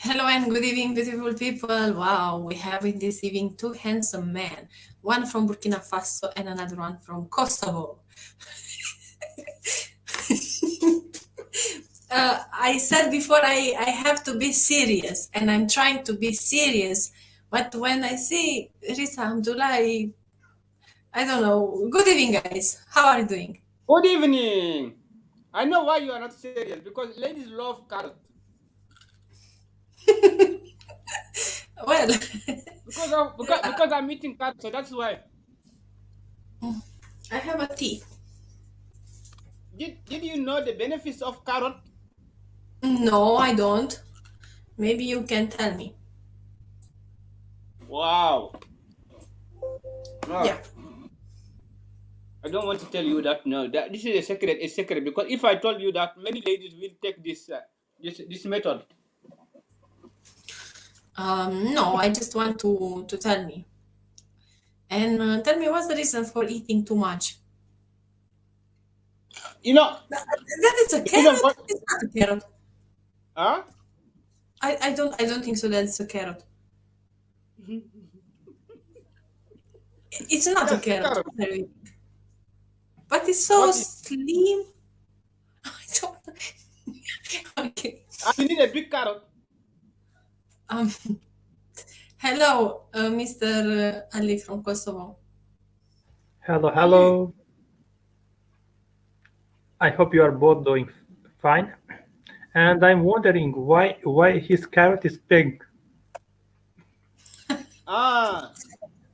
Hello and good evening, beautiful people. Wow, we have in this evening two handsome men, one from Burkina Faso and another one from Kosovo. I said before I have to be serious, and I'm trying to be serious. But when I see Risa Hamdullah, I don't know. Good evening, guys. How are you doing? Good evening. I know why you are not serious because ladies love carrot. Well, Because I'm eating carrot, so that's why. I have a tea. Did you know the benefits of carrot? No, I don't. Maybe you can tell me. Wow. Yeah. No, I don't want to tell you that. No, that this is a secret. A secret because if I told you that, many ladies will take this method. No, I just want to tell me. And tell me, what's the reason for eating too much? You know, That is a the reason carrot. what? It's not a carrot. Huh? I don't think so that it's a carrot. It's not a Yes, carrot. carrot. What are you eating? But it's so What is? slim. I don't. Okay. You need a big carrot. Um. Hello, Mr. Ali from Kosovo. Hello, Ali. hello. I hope you are both doing fine. And I'm wondering why his carrot is pink. Ah.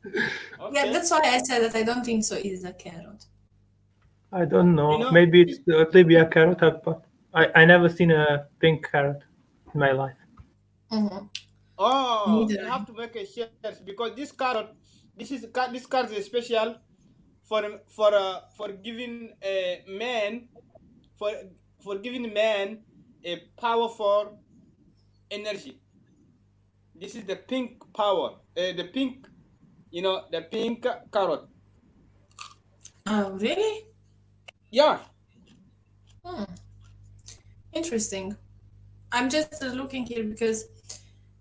Yeah, Okay. that's why I said that I don't think so. It's a carrot. I don't You know. know. Maybe it's Libya carrot, but I never seen a pink carrot in my life. Mm-hmm. Oh, Neither. you have to make a share because this carrot, this carrot is special for giving a man for for giving man a powerful energy. This is the pink power, the pink, the pink carrot. Oh, really? Yeah. Hmm. Interesting. I'm just looking here because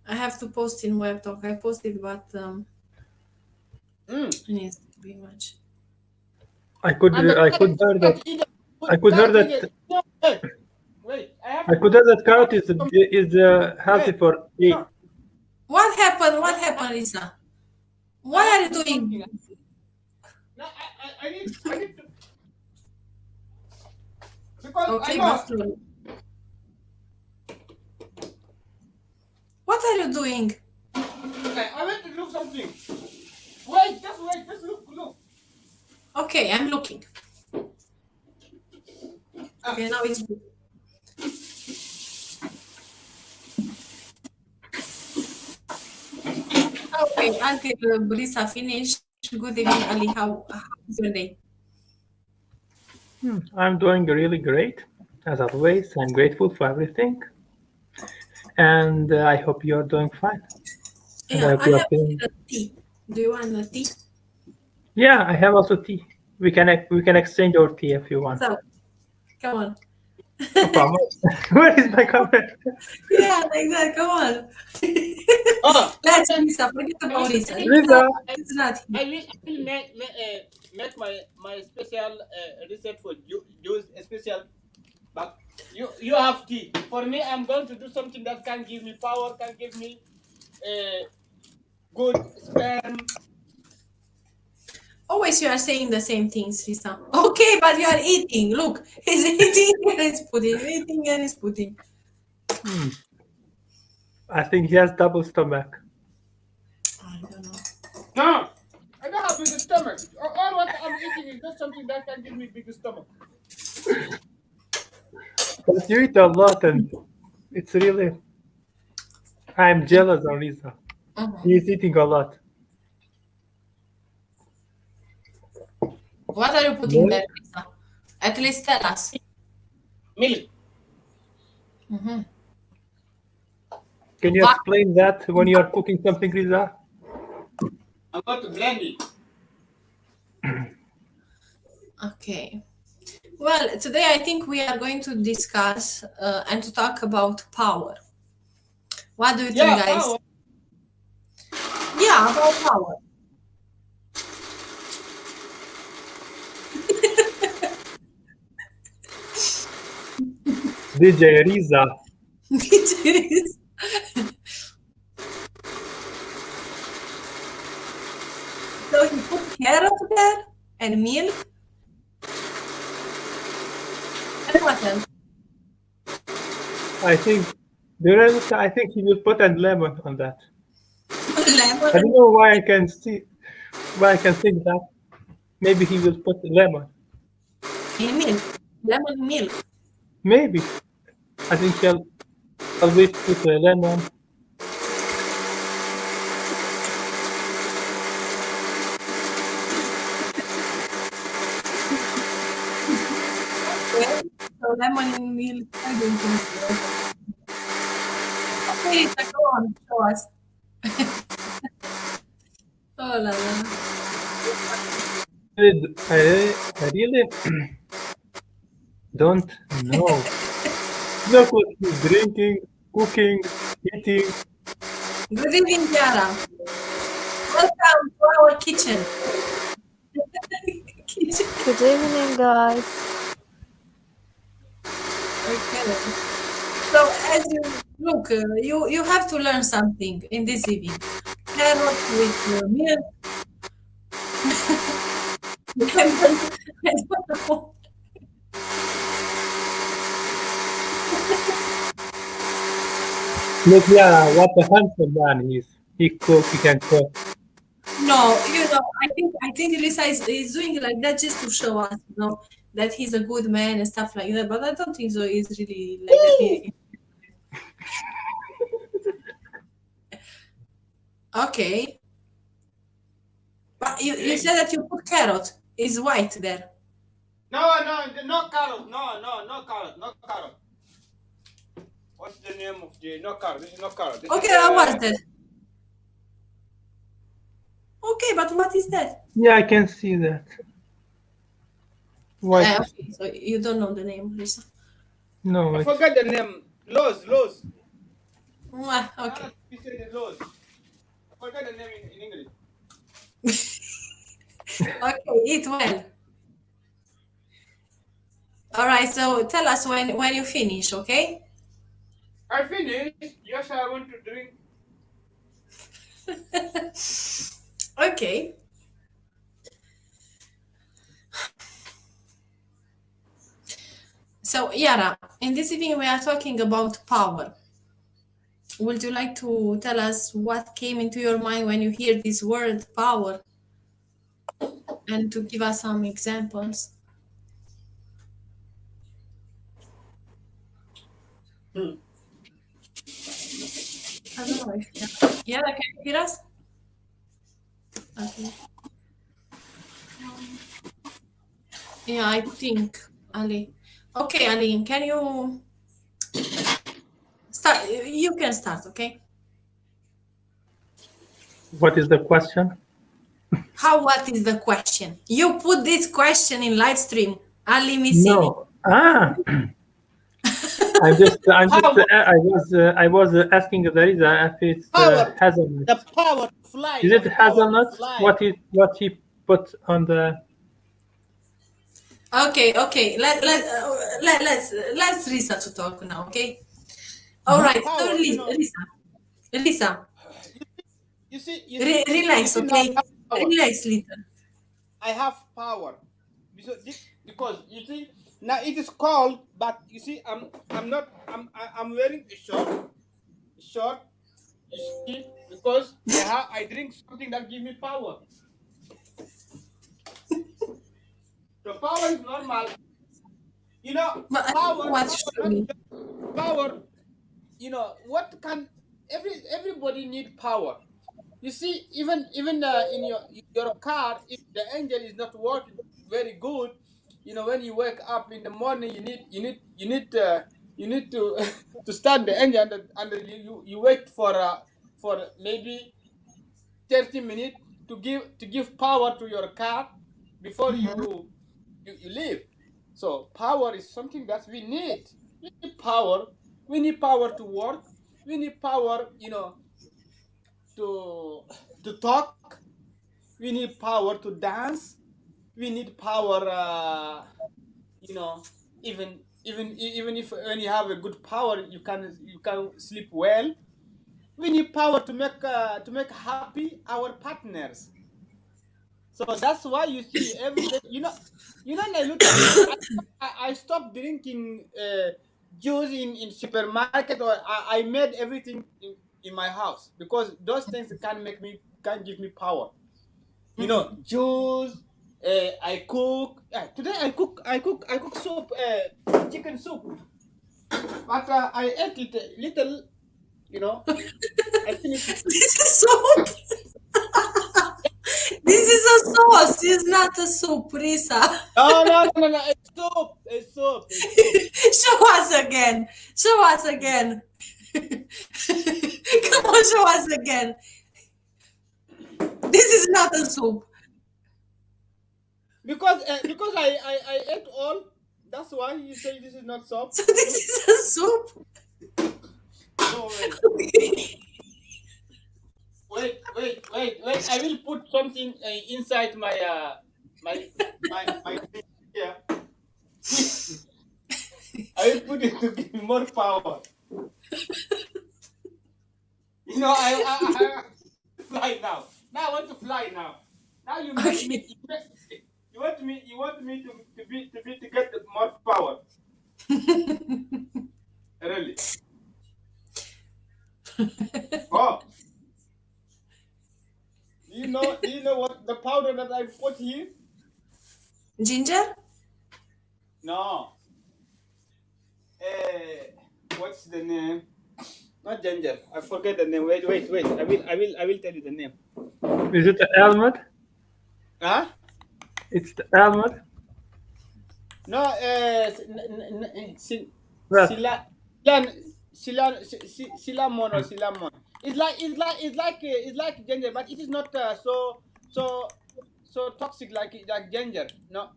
I have to post in Web Talk. I posted, but Mm. it needs to be much. And the I could hear that I could hear carrot eat that it. No, wait. I have I to could prove hear that carrot some. is healthy Wait. for No. tea. What happened? What Wait. happened, Lisa? I What have are to you do something. doing? No, I need to because I Okay, but know. slowly. What are you doing? I want to look something. Wait, just wait, just look. Okay, I'm looking. Ah, Okay, now it's good. Okay, until Lisa finished. Good evening, Ali. How's your day? I'm doing really great. As always, I'm grateful for everything. And I hope you are doing fine. And I Yeah, hope I you are have feeling. a tea. Do you want a tea? Yeah, I have also tea. We can exchange our tea if you want. So, come on. No problem. Where is my comment? Yeah, like that. Come on. oh, Let's okay. Lisa. Forget I about will, I Lisa. will, Lisa Lisa, is not here. make my special reset for Jews special. But you have tea. For me, I'm going to do something that can give me power, can give me good sperm. Always you are saying the same things, Lisa. Okay, but you are eating. Look, he's eating and he's putting, eating and he's putting. hmm, I think he has double stomach. I don't know. No, I don't have big stomach. All what I'm eating is just something that can give me big stomach. But you eat a lot, and it's really. I'm jealous of Lisa. Mhm. He's eating a lot. What are you putting there, Milk? Lisa? At least tell us. Milk. Mm-hmm. Can you explain that when you are cooking something, Lisa? I'm going to blend it. Okay. Well, today I think we are going to discuss and to talk about power. What do you think, Yeah, guys? power. Yeah, about power. DJ Riza. It is. So he put carrot there and milk. And what else? I think I think he will put a lemon on that. I Lemon don't know why I can think that. Maybe he will put lemon. and milk. Lemon milk. Maybe. I think he'll always put a lemon. Okay. So lemon and milk. I don't think so. Okay, Lisa, go on. Show us. Oh la la. I really don't know. Look what he's drinking, cooking, eating. Good evening, Chiara. Welcome to our kitchen. Kitchen. Good evening, guys. Okay. So as you look, you have to learn something in this evening. Carrot with milk. Lemon. I don't know. Look, yeah, what a handsome man he is. He can cook. No, I think Lisa is doing like that just to show us, that he's a good man and stuff like that. But I don't think so. He's really like that. Okay. But you said that you put carrot. Is white there. No, no carrot. No carrot. No carrot. What's the name of the no carrot? This is no carrot. This Okay, is, what's that? Okay, but what is that? Yeah, I can see that. White. Okay, so you don't know the name, Lisa. No, I it's, forgot the name. Lows. Okay. You said the lows. I forgot the name in English. Okay, eat well. All right, so tell us when you finish, okay? I finished. Yes, I want to drink. Okay. So, Yara, in this evening we are talking about power. Would you like to tell us what came into your mind when you hear this word power? And to give us some examples? I don't know if Yara, can you hear us? Okay. Yeah, I think, Ali. Okay, Ali, can you start? You can start, okay? what is the question? What is the question? You put this question in live stream. Ali Missini. No. I was asking Dariza if it's Power. hazelnut. The power to fly. Is it the power to hazelnut? fly. What he put on the? Okay. Let's Lisa to talk now, okay? All right. So Power, you know. Lisa, You see, relax, you see now okay? Relax, little. I have power because you see now it is cold, but you see I'm wearing a short. You see, because I drink something that gives me power. So power is normal. You know, But power. what should we? Power. You know what can everybody need power. You see, even in your car, if the engine is not working very good, you know, when you wake up in the morning, you need to to start the engine, and you wait for maybe 30 minutes to give power to your car before you leave. So power is something that we need. We need power. We need power to work. We need power, you know, to talk. We need power to dance. We need power, you know, even if when you have a good power, you can sleep well. We need power to make happy our partners. So that's why you see every day, Nailuta, I stopped drinking juice in supermarket, or I made everything in my house, because those things can give me power. You know, juice. I cook. Today I cook soup, chicken soup, but I ate it a little. You know, I finished it. This is soup. This is a sauce. It's not a soup, Risa. No. It's soup. It's soup. It's soup. Show us again. Show us again. Come on, show us again. This is not a soup. Because I ate all. That's why you say this is not soup. So this is a soup. No, wait. I will put something inside my thing here. I will put it to give me more power. You know, I fly now. Now I want to fly now. Now you make me. You want me to get more power. Really? Oh. Do you know what the powder that I put here? Ginger? No. What's the name? Not ginger. I forget the name. Wait. I will tell you the name. Is it almond? Huh? It's the almond. No. What? Cinnamon or cinnamon. It's like ginger, but it is not so toxic like ginger. No.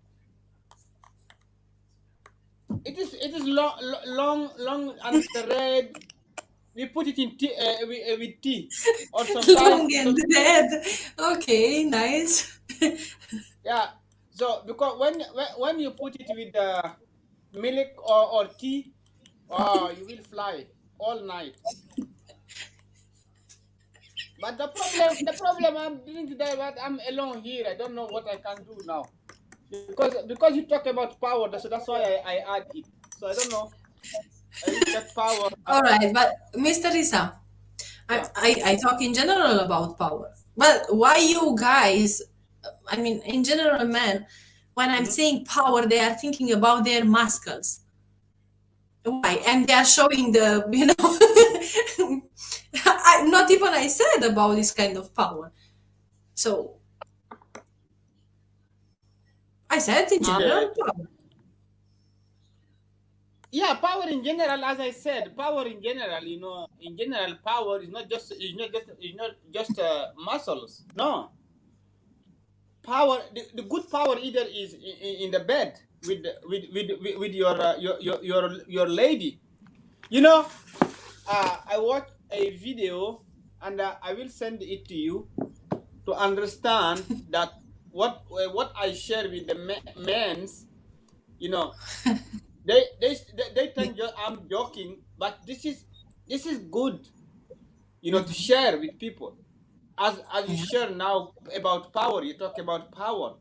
It is long and red. We put it in tea with tea or Long sometimes. and red. Okay, nice. Yeah. So because when you put it with milk or tea, oh, you will fly all night. But the problem I'm doing today, but I'm alone here. I don't know what I can do now. Because you talk about power, so that's why I add it. So I don't know. I will get power. All right, but Mr. Risa, Yeah. I talk in general about power. But why you guys, I mean, in general, men, when I'm saying power, they are thinking about their muscles. Why? And they are showing the, not even I said about this kind of power. So I said in general power. Yeah, power in general, as I said, power in general, in general, power is not just muscles. No, power. The good power either is in the bed with your lady. I watched a video, and I will send it to you to understand that what I share with the men's, they think I'm joking, but this is good, to share with people. As you share now about power, you talk about power.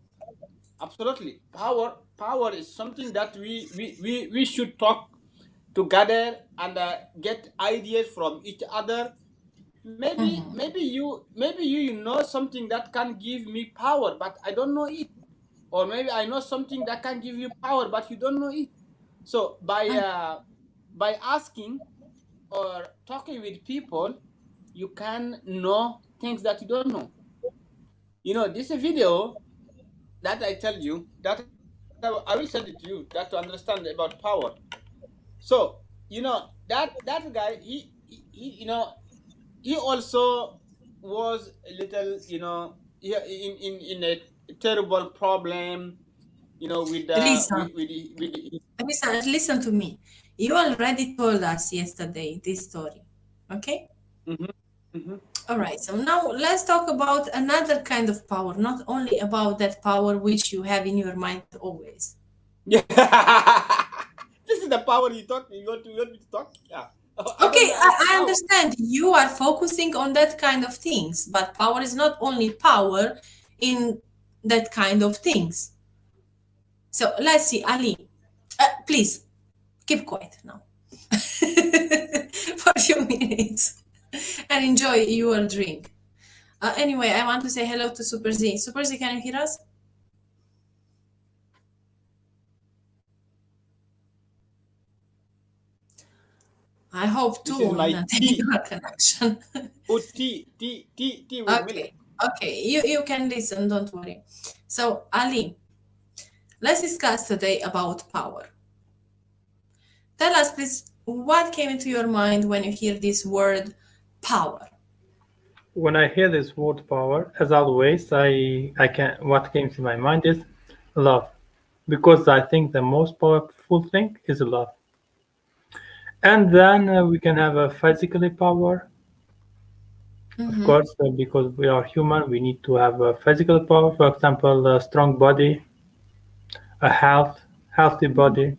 Absolutely, power is something that we should talk together and get ideas from each other. Maybe you know something that can give me power, but I don't know it, or maybe I know something that can give you power, but you don't know it. So by asking or talking with people, you can know things that you don't know. This video that I tell you, that I will send it to you, that to understand about power. So that guy, he also was a little, in a terrible problem, with Lisa, with Lisa, listen to me. You already told us yesterday this story. Okay. Mm-hmm. All right. So now let's talk about another kind of power, not only about that power which you have in your mind always. Yeah. This is the power you want me to talk? Yeah. Oh, I don't Okay, know how I power. understand you are focusing on that kind of things, but power is not only power in that kind of things. So let's see, Ali, please keep quiet now for a few minutes and enjoy your drink. Anyway, I want to say hello to Super Z. Super Z, can you hear us? I hope This too is in my a tea. technical connection. Oh, tea with milk. Okay, you can listen, don't worry. So, Ali, let's discuss today about power. Tell us, please, what came into your mind when you hear this word power? When I hear this word power, as always, I can what came to my mind is love, because I think the most powerful thing is love. And then we can have a physically power, of Mm-hmm. course, because we are human. We need to have a physical power, for example, a strong body, a healthy body.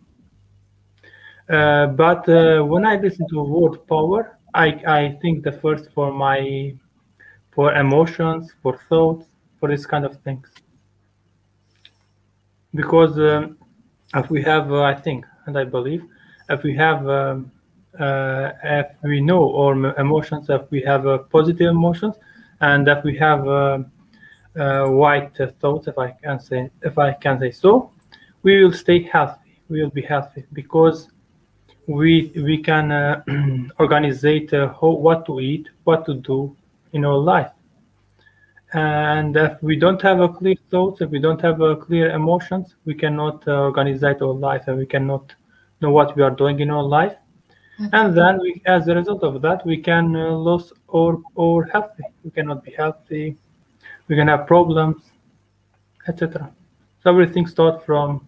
But when I listen to the word power, I think the first for emotions, for thoughts, for this kind of things. Because if we have, I think, and I believe, if we have, if we know our emotions, if we have positive emotions, and if we have white thoughts, if I can say so, we will stay healthy. We will be healthy because we can organize what to eat, what to do in our life. And if we don't have a clear thoughts, if we don't have a clear emotions, we cannot organize our life, and we cannot know what we are doing in our life. And then, as a result of that, we can lose our healthy. We cannot be healthy. We can have problems, etc. So everything starts from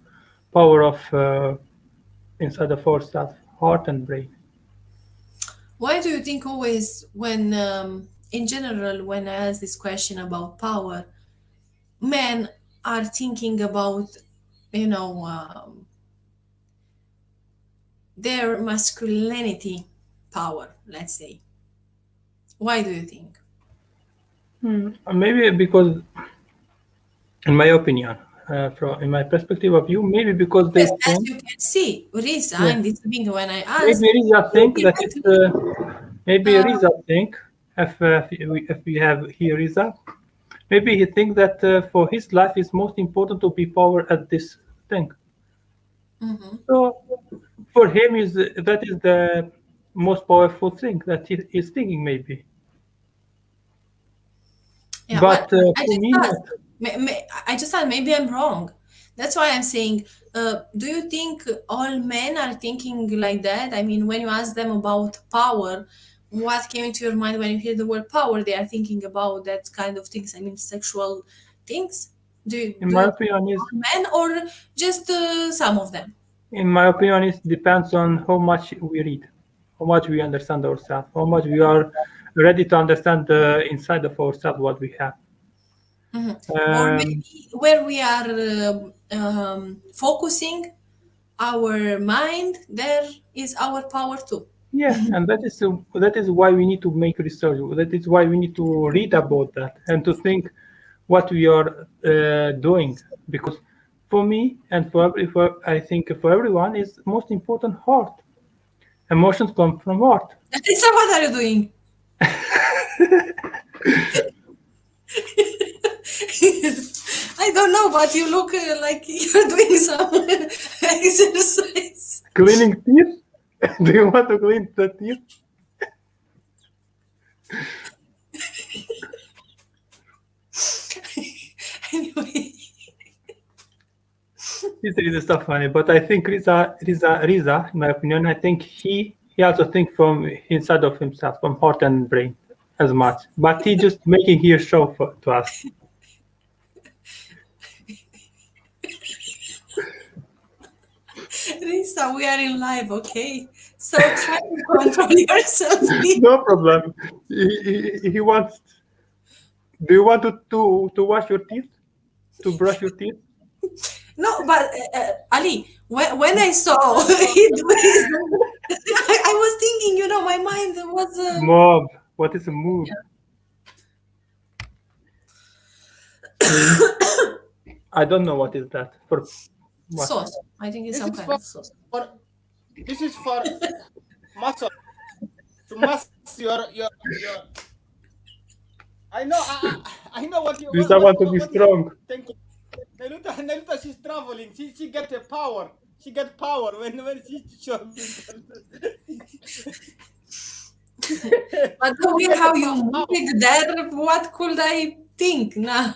power of inside of ourselves, heart and brain. Why do you think always when, in general, when I ask this question about power, men are thinking about, you know, their masculinity power, let's say? Why do you think? Maybe because, in my opinion, from in my perspective of view, maybe because they Yes, as think, you can see, Risa, yeah, in this being when I maybe asked, Riza he think that didn't. it's maybe Uh, Riza think if we have here Riza, maybe he think that for his life it's most important to be power at this thing. mhm. So for him is that is the most powerful thing that he is thinking maybe. Yeah, well, But I for just me, asked. not. I just thought maybe I'm wrong. That's why I'm saying, do you think all men are thinking like that? I mean, when you ask them about power, what came into your mind when you hear the word power? They are thinking about that kind of things. I mean, sexual things. In Do my you think opinion, is all men or just some of them? in my opinion, it depends on how much we read, how much we understand ourselves, how much we are ready to understand the inside of ourselves what we have. Mhm. Or Um, maybe where we are focusing our mind, there is our power too. yeah, and that is why we need to make research. That is why we need to read about that and to think what we are doing. Because for me and for I think for everyone is most important heart. Emotions come from heart. Lisa, what are you doing? I don't know, but you look like you're doing some exercise. Cleaning teeth. Do you want to clean the teeth? Anyway, This is stuff funny, but I think Riza, in my opinion, I think he also think from inside of himself, from heart and brain, as much. But he just making here show to us. Lisa, we are in live, okay? So try to control yourself, please. No problem. He wants. Do you want to wash your teeth? To brush your teeth? No, but Ali, when I saw it, I was thinking, my mind was. Move. What is a move? I don't know what is that. For what? Sauce. I think it's This some is kind of sauce. this is for muscle, to mask your. I know what you. Lisa want to be what you strong. thinking. Neluta, she's traveling. She get a power. She get power when she shows. But the way how you move it there, what could I think? Nah.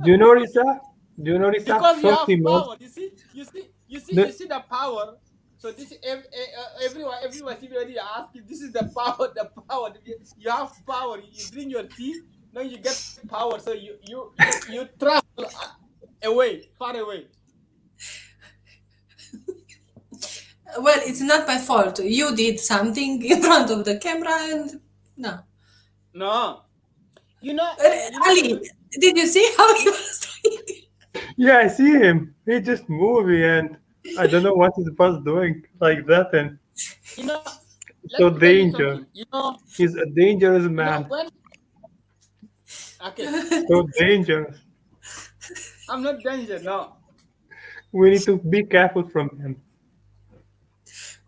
Do you know Risa? Do you know Risa? Because you have Saucy mode. power. You see No. you see the power. So this everybody asks if this is the power. The power. You have power. You bring your teeth. Now you get power. So you travel away, far away. Well, it's not my fault. You did something in front of the camera and no. No. Ali, did you see how he was doing it? Yeah, I see him. He just moving, and I don't know what his boss doing like that, and You know. so let me tell you danger. something. You know. He's a dangerous You know man. when. Okay. So dangerous. I'm not dangerous. No. We need to be careful from him.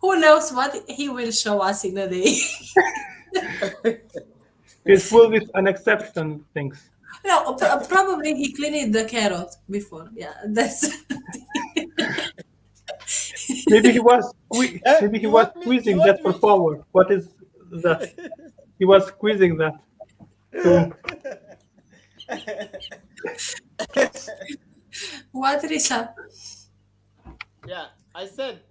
Who knows what he will show us in a day? He's full with unexceptional things. No, probably he cleaned the carrot before. Yeah, that's. Maybe he was maybe he You was want me- squeezing you that want for power. What is that? He was squeezing that. So What, Risa? Yeah, I said,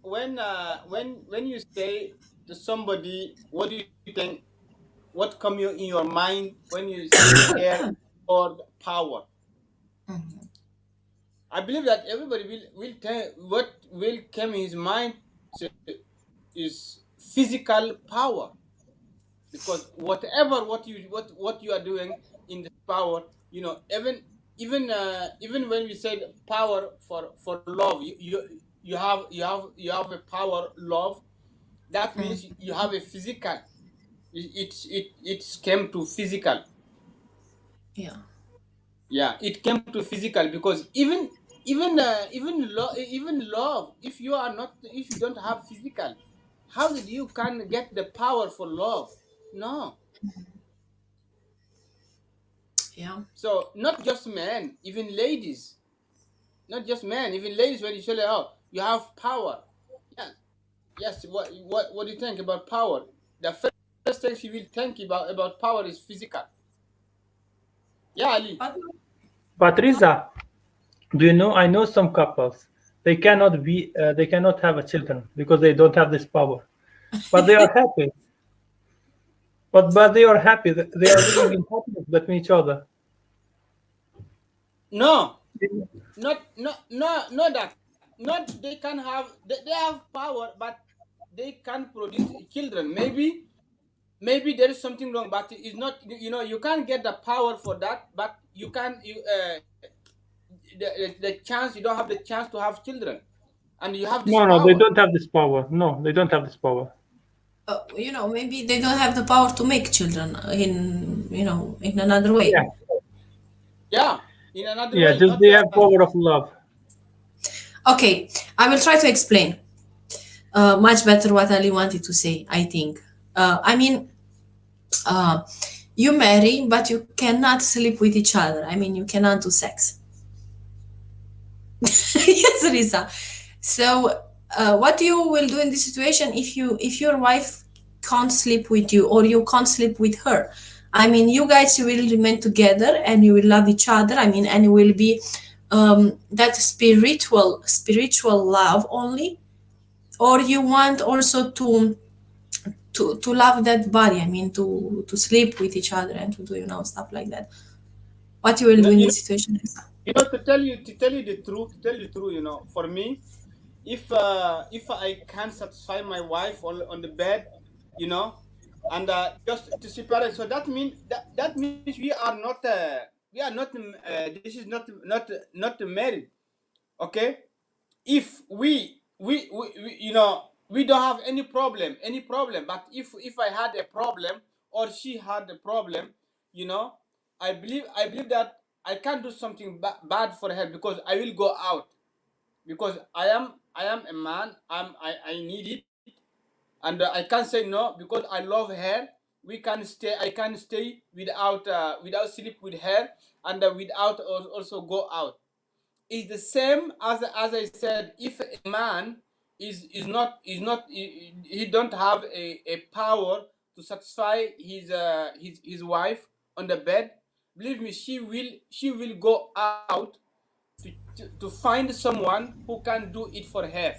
when you say to somebody, what do you think? What come in your mind when you say care or power? I believe that everybody will tell what will come in his mind is physical power, because whatever what you are doing in the power, even when we said power for love, you have a power love. That means you have a physical. It came to physical. Yeah. Yeah, it came to physical, because even love, if you don't have physical, how did you can get the power for love? No. Yeah. So not just men, even ladies. Not just men, even ladies. When you say, "Oh, you have power," yes. What do you think about power? The first thing she will think about power is physical. Yeah, Ali. But Riza, do you know? I know some couples. They cannot have a children because they don't have this power, but they are happy. But they are happy. They are living in happiness between each other. No, not that. Not they can have. They have power, but they can produce children. Maybe there is something wrong, but it's not. You can't get the power for that, but you can. The chance, you don't have the chance to have children, and you have this No, power. they don't have this power. No, they don't have this power. Maybe they don't have the power to make children in another way. Yeah. Yeah, in another Yeah, way. just not they the- have power of love. Okay, I will try to explain much better what Ali wanted to say, I think. You marry, but you cannot sleep with each other. You cannot do sex. Yes, Risa. So, what you will do in this situation if your wife can't sleep with you or you can't sleep with her? You guys will remain together and you will love each other. And it will be that spiritual love only, or you want also to love that body. To sleep with each other and to do stuff like that. What you will do in this situation, Risa? You know, to tell you the truth, for me, if I can't satisfy my wife on the bed, you know, and just to separate, so that means this is not married, okay? If we don't have any problem, but if I had a problem or she had a problem, you know, I believe that I can't do something bad for her, because I will go out, because I am a man. I need it, and I can't say no, because I love her. We can stay. I can stay without sleep with her, and without also go out. It's the same as I said. If a man he don't have a power to satisfy his wife on the bed, believe me, she will go out to find someone who can do it for her,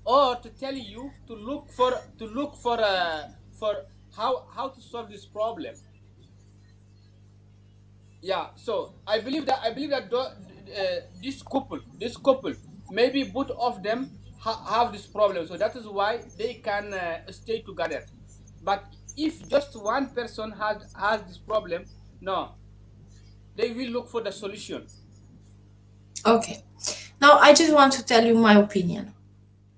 or to tell you to look for how to solve this problem. Yeah, so I believe that this couple, maybe both of them have this problem, so that is why they can stay together. But if just one person has this problem, no, they will look for the solution. Okay. Now I just want to tell you my opinion.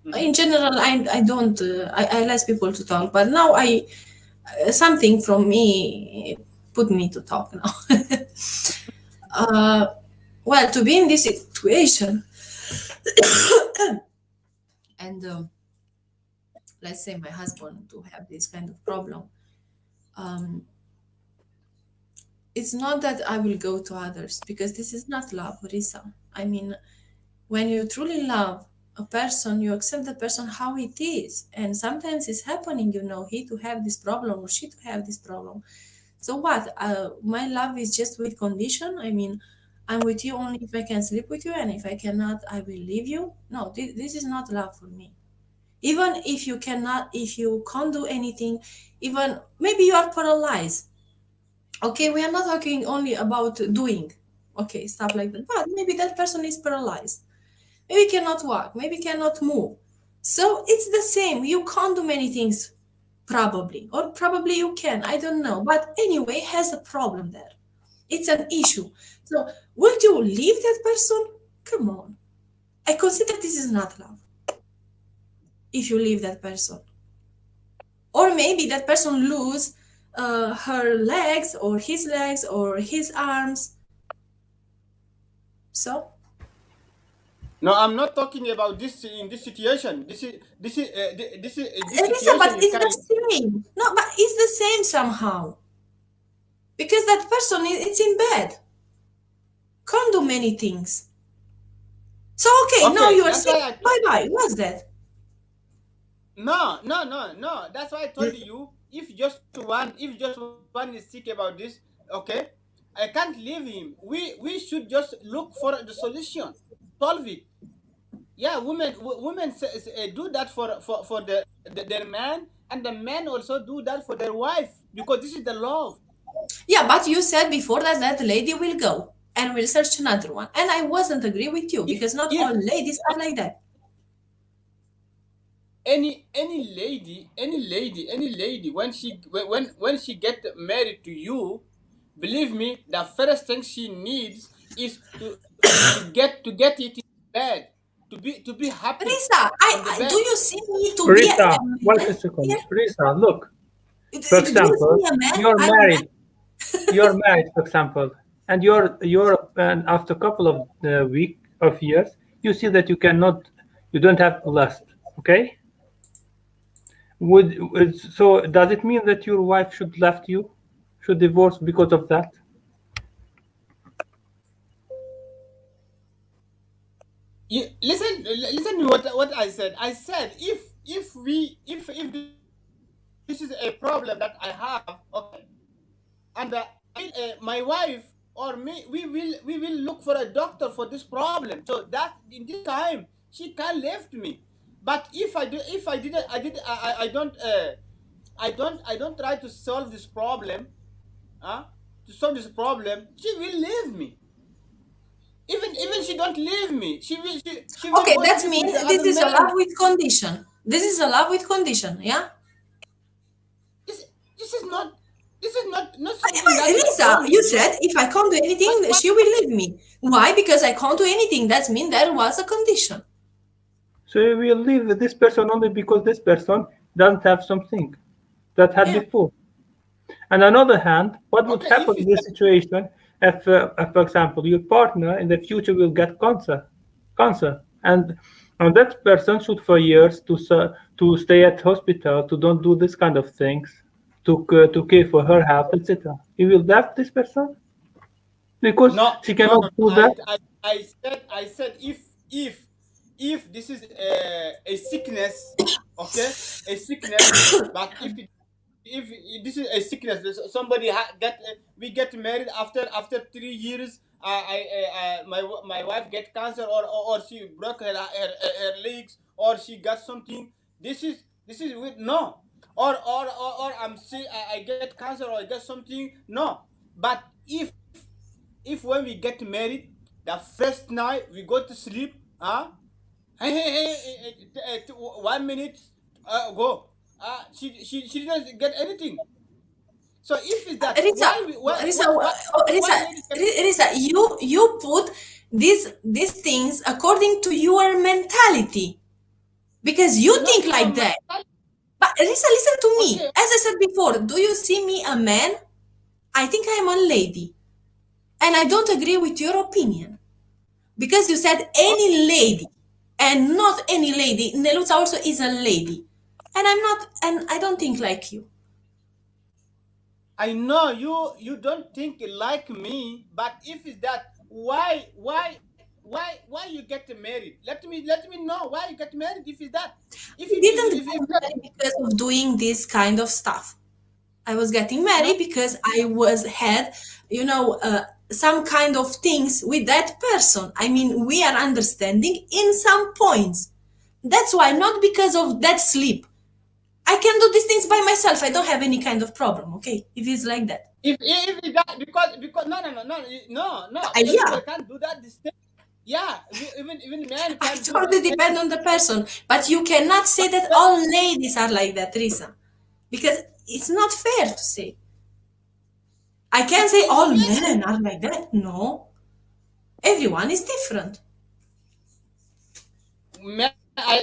Mhm. In general, I don't I let people to talk, but now I something from me put me to talk now. uh, well, to be in this situation, and let's say my husband to have this kind of problem, um, it's not that I will go to others, because this is not love, Risa. I mean, when you truly love a person, you accept the person how it is, and sometimes it's happening, he to have this problem or she to have this problem. So what? My love is just with condition. I mean, I'm with you only if I can sleep with you, and if I cannot, I will leave you. No, this is not love for me. Even if you can't do anything, even maybe you are paralyzed. Okay, we are not talking only about doing. Okay, stuff like that. But maybe that person is paralyzed. Maybe cannot walk. Maybe cannot move. So it's the same. You can't do many things, probably, or probably you can. I don't know. But anyway, has a problem there. It's an issue. So would you leave that person? Come on. I consider this is not love if you leave that person. Or maybe that person lose her legs or his arms. So No, I'm not talking about this in this situation. This Elisa, situation but you it's can. the same. No, but it's the same somehow, because that person it's in bed, can't do many things. So okay, now Okay, you are that's sick. why Bye bye. What's that? no, no, no, no. That's why I told you, if just one is sick about this, okay, I can't leave him. We should just look for the solution, solve it. Yeah, women do that for their man, and the men also do that for their wife, because this is the love. Yeah, but you said before that that lady will go and will search another one, and I wasn't agree with you, If because not all if ladies are like that. any lady, when she get married to you, believe me, the first thing she needs is to get it in bed, to be happy Risa, on the do bed. you see me to be a Risa, wait a man second. here? Risa, look. For Do you see example, me a man? you're I'm a man. married. You're married, for example, and and after a couple of week of years, you see that you don't have lust. Okay. So does it mean that your wife should left you, should divorce because of that? You listen to what I said. I said, if this is a problem that I have, okay, and my wife or me, we will look for a doctor for this problem, so that in this time she can left me. But if I didn't I did I don't try to solve this problem, huh? To solve this problem, she will leave me. Even she don't leave me. She will Okay, go that sleep with means the this other is a man. love with condition. This is a love with condition, yeah? This this is not not But something that Lisa, only you you know. said if I can't do anything, But she will leave me. Why? Because I can't do anything. That means there was a condition. So you will leave this person only because this person doesn't have something that had Yeah. before. And on the other hand, what would okay, happen if in it's this situation if, for example, your partner in the future will get cancer, and that person should for years to stay at hospital, to don't do this kind of things, to care for her health, etc. You will left this person because no, she no, cannot no. do that. I said if this is a sickness, okay, a sickness. But if this is a sickness, somebody get we get married after 3 years. My wife get cancer, or she broke her legs, or she got something. This is with no, or I'm see I get cancer or I get something. No, but if when we get married, the first night we go to sleep, hey, 1 minute go, she didn't get anything. So if it's that, Risa, Risa, why Risa, ladies get Risa, you put these things according to your mentality because you not think in my like that. mind? But Risa, listen to me. Okay, As I said before, do you see me a man? I think I'm a lady, and I don't agree with your opinion because you said okay. any lady, and not any lady. Neluța also is a lady, and I'm not, and I don't think like you. I know you don't think like me, but if it's that, why you get married? Let me know why you get married. If it's that, if I you didn't if get married because of doing this kind of stuff. I was getting no, married because I was had, some kind of things with that person. I mean, we are understanding in some points. That's why, not because of that sleep. I can do these things by myself. I don't have any kind of problem. Okay, if it's like that. if it's that, because no, Yeah, everybody can't do that. This thing. Yeah, even men I can't do totally this thing. depend on the person. But you cannot say that all ladies are like that, Risa, because it's not fair to say. I can't say all men are like that. No, everyone is different.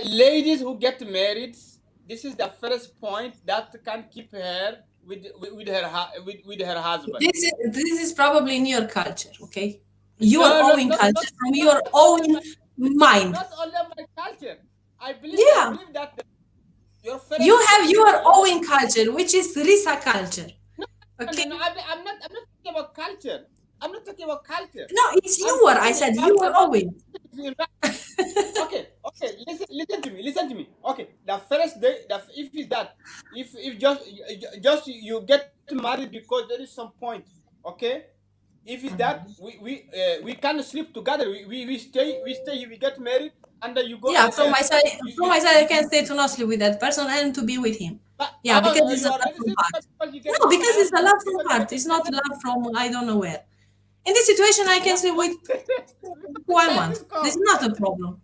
Ladies who get married, this is the first point that can keep her with her husband. This is probably in your culture, okay? Your No, own culture from your own mind. not only my culture. I Yeah, believe that your you first have your your own culture, which is Risa culture, no, okay? I'm not talking about culture. I'm not talking about culture. No, it's I'm your. I talking said your about own. okay. Listen to me. Okay, the first day, if is that, if just you get married because there is some point. Okay, if it's that, we can sleep together. We stay. We get married, and then you go. Yeah, from my side, I You can stay to not sleep with that person and to be with him. but, Yeah, because it's you a are love already from saying heart. because you get No, because it's a love from because you heart. get It's not married. love from I don't know where. In this situation, I can sleep with who I That want. is This is called. not a problem.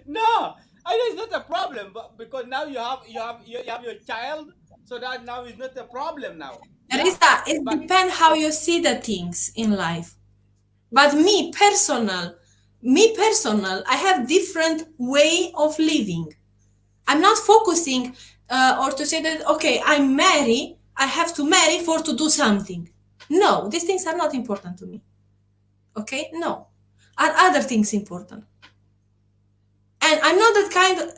No, I know it's not a problem, but because now you have your child, so that now is not a problem now. Yeah, Rita, it but depends how you see the things in life. But me personal, I have different way of living. I'm not focusing or to say that okay, I'm married. I have to marry for to do something. No, these things are not important to me. Okay, no, are other things important. And I'm not that kind.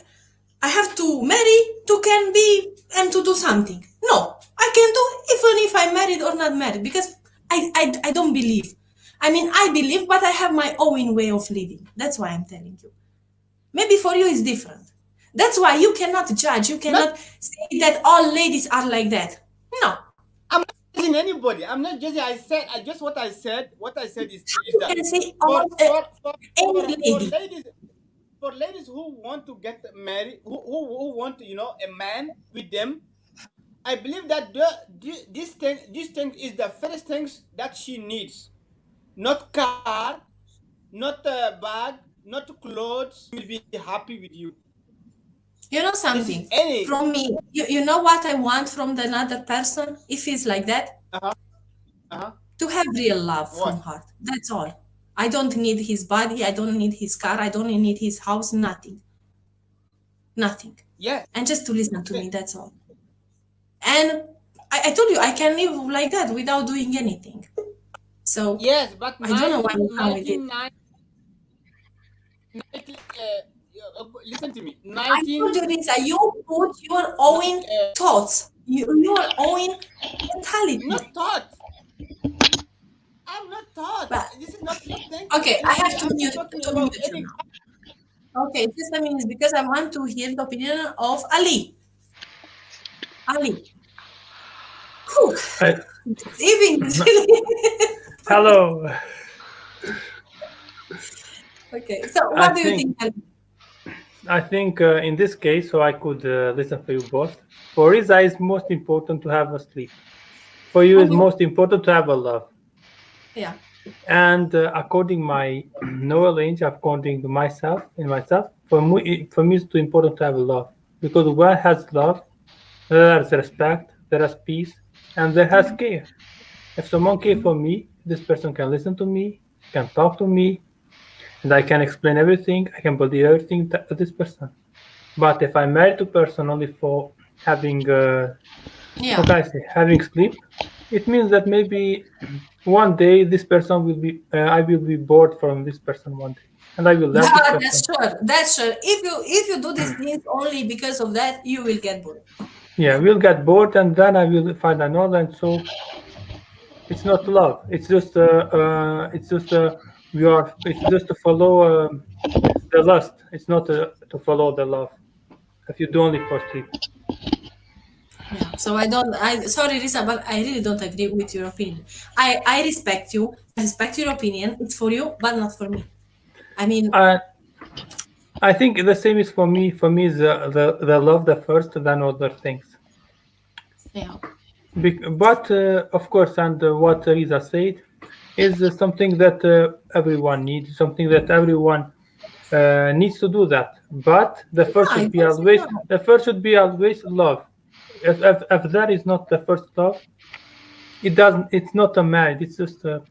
I have to marry to can be and to do something. No, I can do even if I'm married or not married because I don't believe. I mean, I believe, but I have my own way of living. That's why I'm telling you. Maybe for you it's different. That's why you cannot judge. You not. cannot say that all ladies are like that. No, I'm not judging anybody. I'm not judging. I said I just what I said. What I said is you that can say for all for for any for lady. ladies who want to get married, who want a man with them. I believe that this thing is the first things that she needs. not car, not a bag, not clothes. Will be happy with you. You know This is something any. from me. You know what I want from the another person if he's like that? Uh-huh. Uh-huh. To have real love from What? heart. That's all. I don't need his body. I don't need his car. I don't need his house. Nothing. Nothing. Yes. And just to listen to Yes. me. That's all. And I told you I can live like that without doing anything. So Yes, but I don't know why you come with it. 1990, listen to me. I told 19, you, Lisa, you put your own thoughts, your own mentality. not thought. I'm not thought. But This is not thinking. okay, I have to I'm mute, not talking to about mute you any. now. Okay, just a minute because I want to hear the opinion of Ali. Ali. Whew. I- Even is really Hello. okay. So what do you think? Ali? I think in this case, so I could listen for you both. For Riza, it's most important to have a sleep. For you, it's most important to have a love. Yeah. And according my knowledge, according to myself, for me, it's too important to have love because where has love, there is respect, there is peace, and there has care. If someone cares for me, this person can listen to me, can talk to me, and I can explain everything. I can believe everything to this person. But if I'm married to a person only for having, Yeah. how can I say, having sleep, it means that maybe one day this person will be, I will be bored from this person one day, and I will love this Yeah, person. that's sure. That's sure. If you do these things only because of that, you will get bored. Yeah, we'll get bored, and then I will find another. And so it's not love. It's just it's just to follow the lust. It's not to follow the love. If you do only for sleep. Yeah. So sorry, Risa, but I really don't agree with your opinion. I respect you. I respect your opinion. It's for you, but not for me. I mean, I think the same is for me. For me, is the love the first, then other things. yeah. But of course, and what Riza said is something that everyone needs, something that everyone needs to do that. But the first I should be don't say always no. the first should be always love. If that is not the first love, it doesn't. It's not a marriage. It's just a,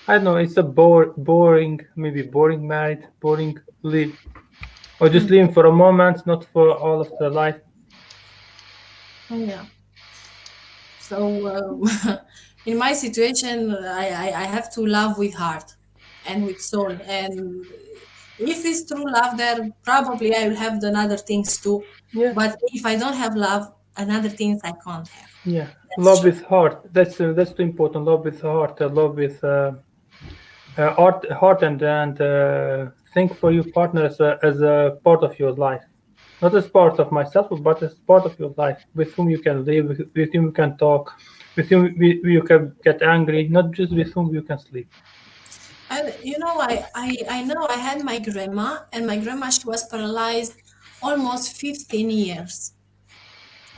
I don't know. It's a boring, maybe boring married, boring live, or just living for a moment, not for all of the life. Yeah. So in my situation, I have to love with heart and with soul. And if it's true love, there probably I will have the other things too. Yeah, But if I don't have love, another things I can't have. yeah. That's Love true. with heart. That's too important. Love with heart. Love with heart and think for your partner as a part of your life, not as part of myself, but as part of your life, with whom you can live, with whom you can talk, with whom you can get angry, not just with whom you can sleep. And you know, I know I had my grandma, and my grandma, she was paralyzed almost 15 years.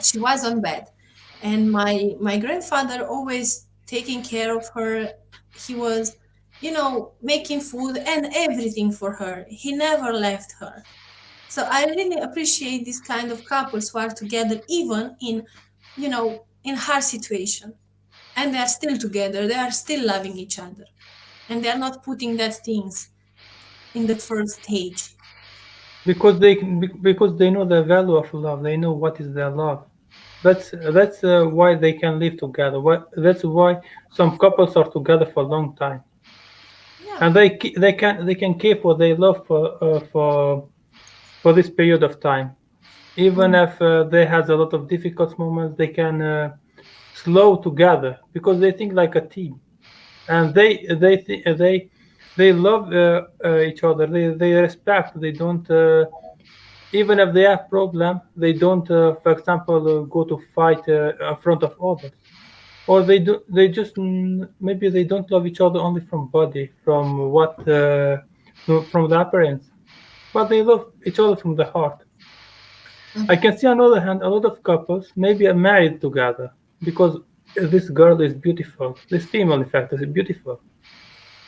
She was on bed, and my grandfather always taking care of her. He was, making food and everything for her. He never left her. So I really appreciate this kind of couples who are together, even in hard situation, and they are still together. They are still loving each other, and they are not putting that things in the first stage. Because they know the value of love, they know what is their love. That's why they can live together. That's why some couples are together for a long time, Yeah. and they can care for their love for this period of time. Even if they has a lot of difficult moments, they can slow together because they think like a team, and they love each other. They respect. They don't even if they have problem. They don't, for example, go to fight in front of others, or they do. They just maybe they don't love each other only from body, from what from the appearance, but they love each other from the heart. I can see on the other hand a lot of couples maybe are married together because this girl is beautiful. This female, in fact, is beautiful.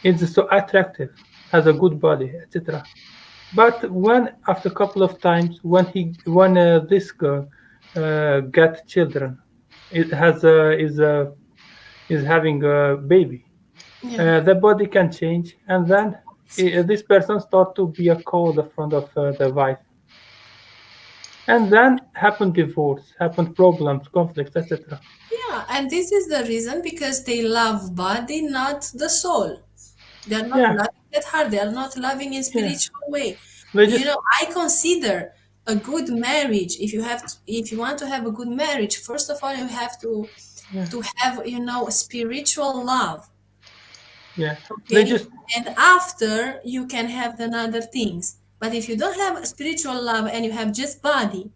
It's so attractive, has a good body, etc. But when after a couple of times, when this girl get children, it has is having a baby, Yeah. the body can change, and then this person start to be a cold in front of the wife, and then happen divorce, happen problems, conflicts, etc. Yeah, and this is the reason because they love body, not the soul. They are not Yeah, loving at heart. They are not loving in yeah. spiritual way. They You just know, I consider a good marriage. If you want to have a good marriage, first of all, you have yeah, to have, you know, spiritual love. yeah. They Okay, just and after you can have the other things. But if you don't have spiritual love and you have just body,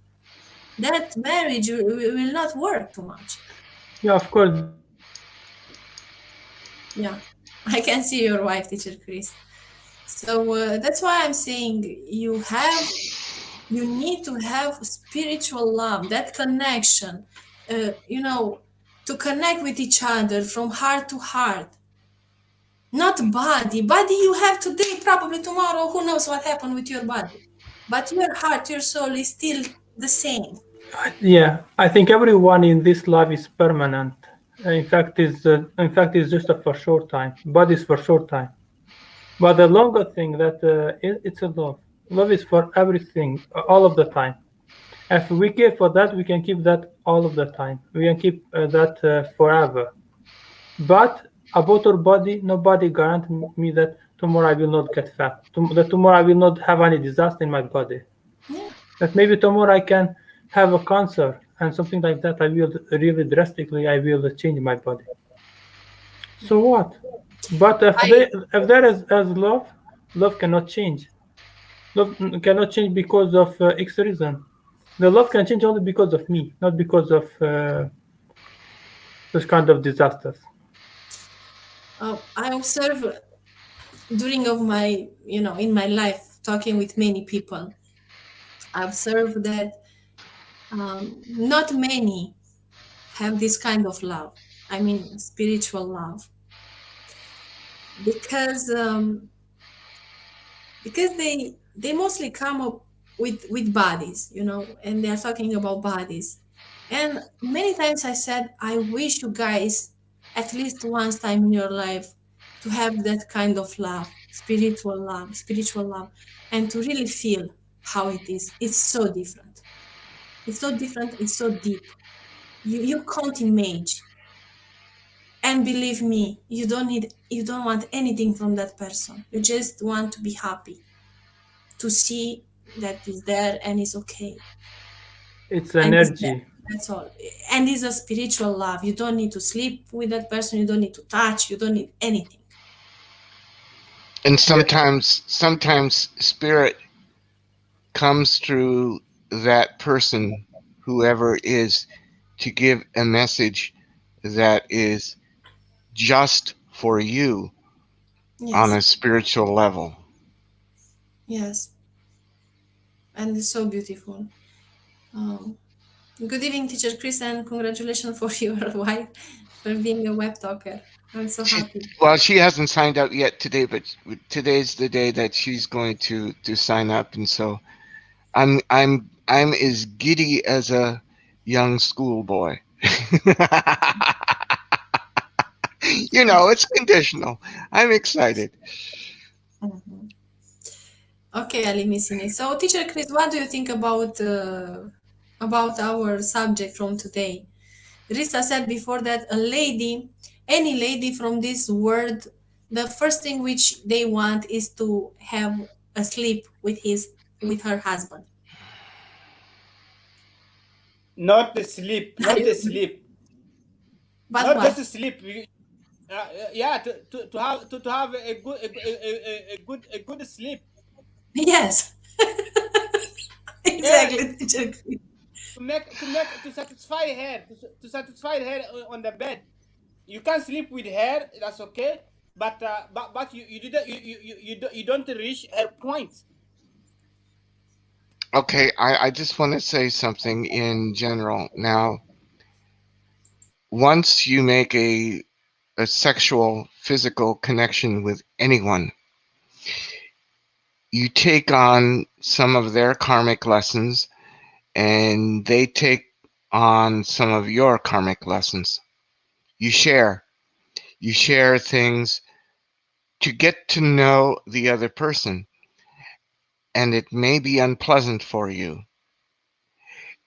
that marriage will not work too much. yeah, of course. Yeah, I can see your wife, teacher Chris. So that's why I'm saying you need to have spiritual love, that connection, you know, to connect with each other from heart to heart. Not body. Body you have today, probably tomorrow, who knows what happened with your body. But your heart, your soul is still the same. Yeah, I think everyone in this life is permanent. In fact, is just for short time. But it's for short time. But the longer thing that it's a love. Love is for everything, all of the time. If we care for that, we can keep that all of the time. We can keep that forever. But about our body, nobody guarantee me that tomorrow I will not get fat. That tomorrow I will not have any disaster in my body. Yeah. That maybe tomorrow I can have a cancer and something like that. I will really drastically. I will change my body. So what? But I if there is as love, love cannot change. Love cannot change because of X reason. The love can change only because of me, not because of those kind of disasters. I observe during of my, you know, in my life talking with many people. I observe that not many have this kind of love. I mean, spiritual love, because they mostly come up with bodies, you know, and they are talking about bodies. And many times I said, I wish you guys at least once time in your life to have that kind of love, spiritual love, and to really feel how it is. It's so different. It's so different. It's so deep. You can't imagine. And believe me, you don't want anything from that person. You just want to be happy, to see that is there and is okay It's and is there. energy. That's all. And it's a spiritual love. You don't need to sleep with that person. You don't need to touch. You don't need anything. And Yeah, sometimes spirit comes through that person, whoever it is, to give a message that is just for you on Yes, a spiritual level. yes, and it's so beautiful. Um, Good evening, teacher Chris, and congratulations for your wife for being a web talker. I'm so happy. She hasn't signed up yet today, but today's the day that she's going to sign up, and so I'm as giddy as a young schoolboy. You know, it's conditional. I'm excited. Mhm. Okay, Ali Missini. So, teacher Chris, what do you think about our subject from today? Risa said before that a lady, any lady from this world, the first thing which they want is to have a sleep with her husband. Not to sleep, Are not you to agree? sleep, But not just what? to sleep. Yeah, to have a good sleep. Yes, Yeah, exactly, teacher Chris. to satisfy her, to satisfy her on the bed. You can sleep with her, that's okay. But you didn't you don't reach her point. Okay, I just want to say something in general. Now, once you make a a sexual, physical connection with anyone, you take on some of their karmic lessons, and they take on some of your karmic lessons. You share things to get to know the other person, and it may be unpleasant for you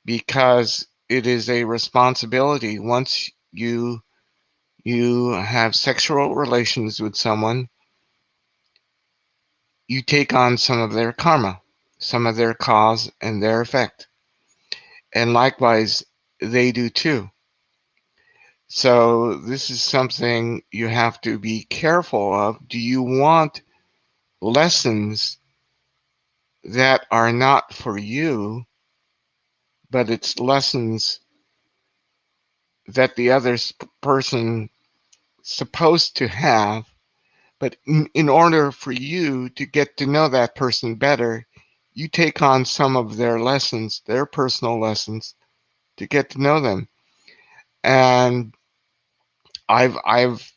because it is a responsibility. Once you have sexual relations with someone, you take on some of their karma, some of their cause and their effect. And likewise, they do too. So this is something you have to be careful of. Do you want lessons that are not for you, but it's lessons that the other person supposed to have? But in order for you to get to know that person better, you take on some of their lessons, their personal lessons, to get to know them. And I've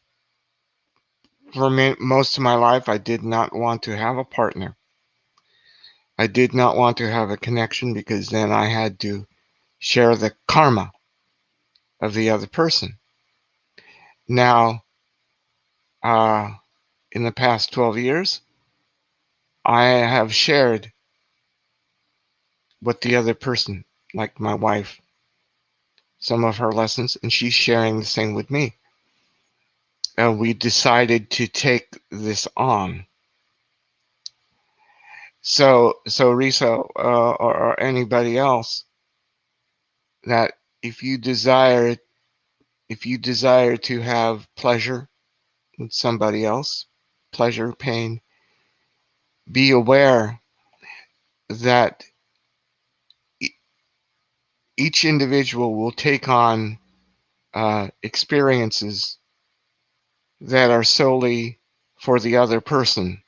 for most of my life, I did not want to have a partner. I did not want to have a connection because then I had to share the karma of the other person. Now, in the past 12 years, I have shared with the other person, like my wife, some of her lessons, and she's sharing the same with me. And we decided to take this on. So Risa, or anybody else, that if you desire to have pleasure with somebody else, pleasure, pain, be aware that each individual will take on experiences that are solely for the other person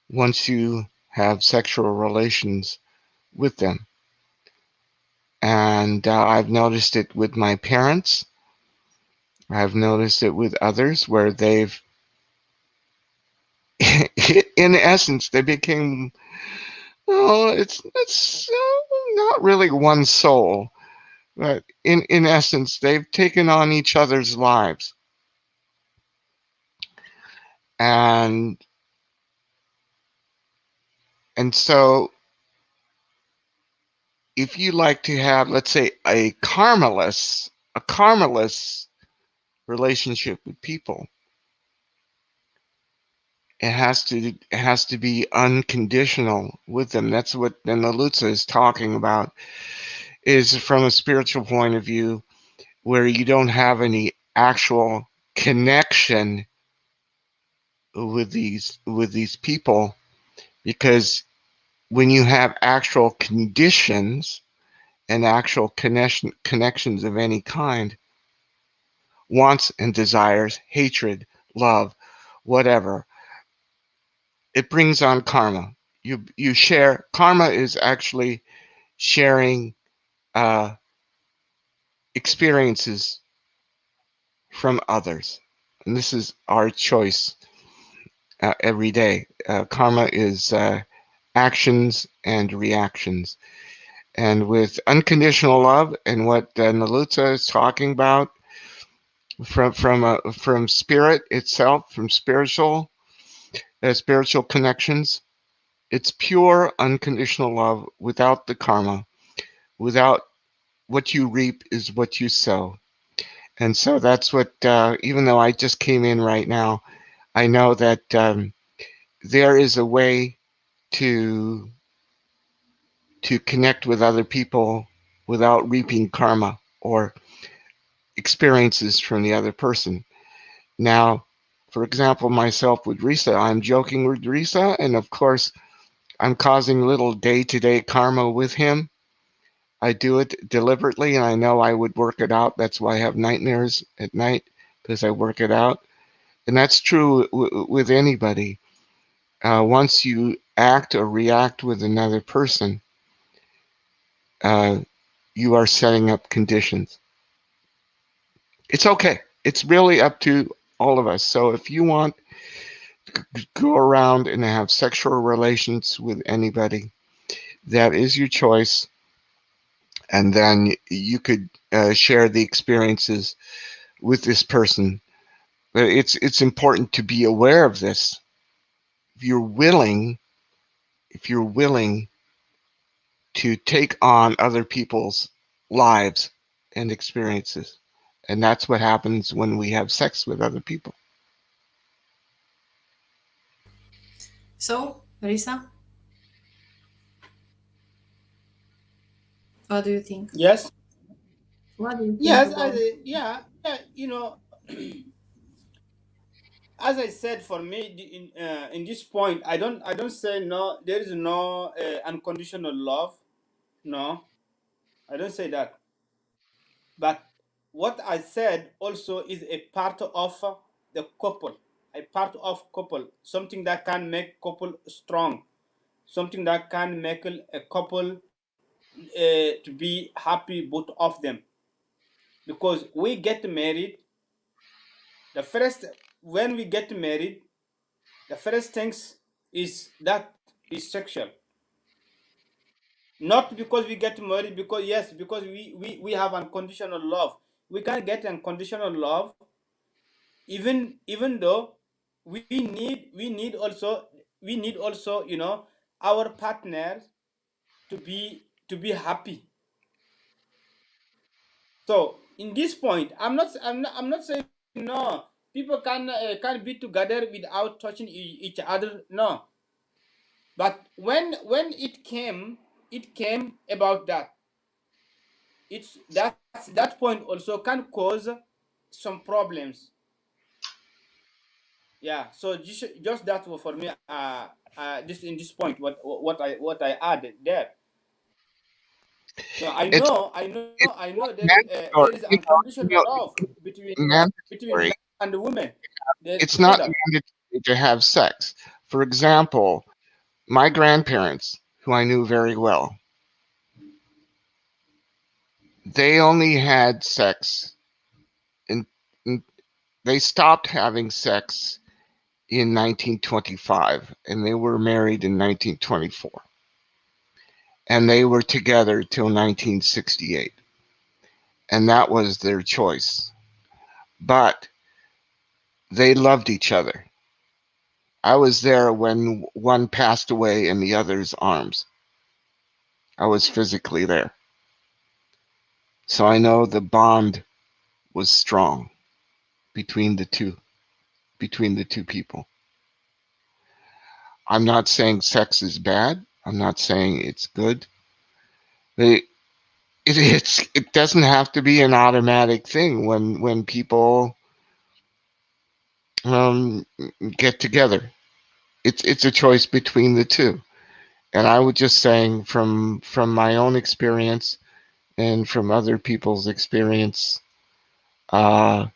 once you have sexual relations with them. And I've noticed it with my parents. I've noticed it with others where they've, in essence, they became, it's not really one soul, but in essence, they've taken on each other's lives. And so if you like to have, let's say, a karmaless relationship with people, it has to be unconditional with them. That's what Nalutsa is talking about, is from a spiritual point of view, where you don't have any actual connection with these people, because when you have actual conditions and actual connections of any kind, wants and desires, hatred, love, whatever, it brings on karma. You share. Karma is actually sharing experiences from others, and this is our choice every day. Karma is actions and reactions. And with unconditional love, and what Nalutsa is talking about, from spirit itself, from spiritual connections, it's pure unconditional love without the karma, without what you reap is what you sow. And so that's what, even though I just came in right now, I know that there is a way to connect with other people without reaping karma or experiences from the other person. Now, for example, myself with Risa, I'm joking with Risa, and of course, I'm causing little day-to-day karma with him. I do it deliberately, and I know I would work it out. That's why I have nightmares at night, because I work it out. And that's true with anybody. Once you act or react with another person, you are setting up conditions. It's okay. It's really up to all of us. So if you want to go around and have sexual relations with anybody, that is your choice. And then you could share the experiences with this person. But it's important to be aware of this. If you're willing, if you're willing to take on other people's lives and experiences. And that's what happens when we have sex with other people. So, Risa, what do you think? Yes. What do you think Yes. about? Yeah. Yeah. As I said, for me, in this point, I don't say no. There is no unconditional love. No, I don't say that. But what I said also is a part of the couple, a part of couple, something that can make couple strong, something that can make a couple to be happy, both of them. Because we get married, the first when we get married, the first things is that is sexual. Not because we get married, because yes, because we have unconditional love. We can get unconditional love, even though we need also our partners to be happy. So in this point, I'm not saying no. People can be together without touching each other. No, but when it came about that. That point also can cause some problems. Yeah. So just that for me. This in this point, what I added there. No, I It's know, I know, it's I know. There is mandatory. there is unconditional love between Mandatory. men and women. It's Say not that. mandatory to have sex. For example, my grandparents, who I knew very well, they only had sex in, in they stopped having sex in 1925 and they were married in 1924 and they were together till 1968 and that was their choice, but they loved each other. I was there when one passed away in the other's arms. I was physically there, so I know the bond was strong between the two people. I'm not saying sex is bad. I'm not saying it's good. It, it doesn't have to be an automatic thing when people um, get together. It's a choice between the two. And I was just saying from my own experience and from other people's experience, uh,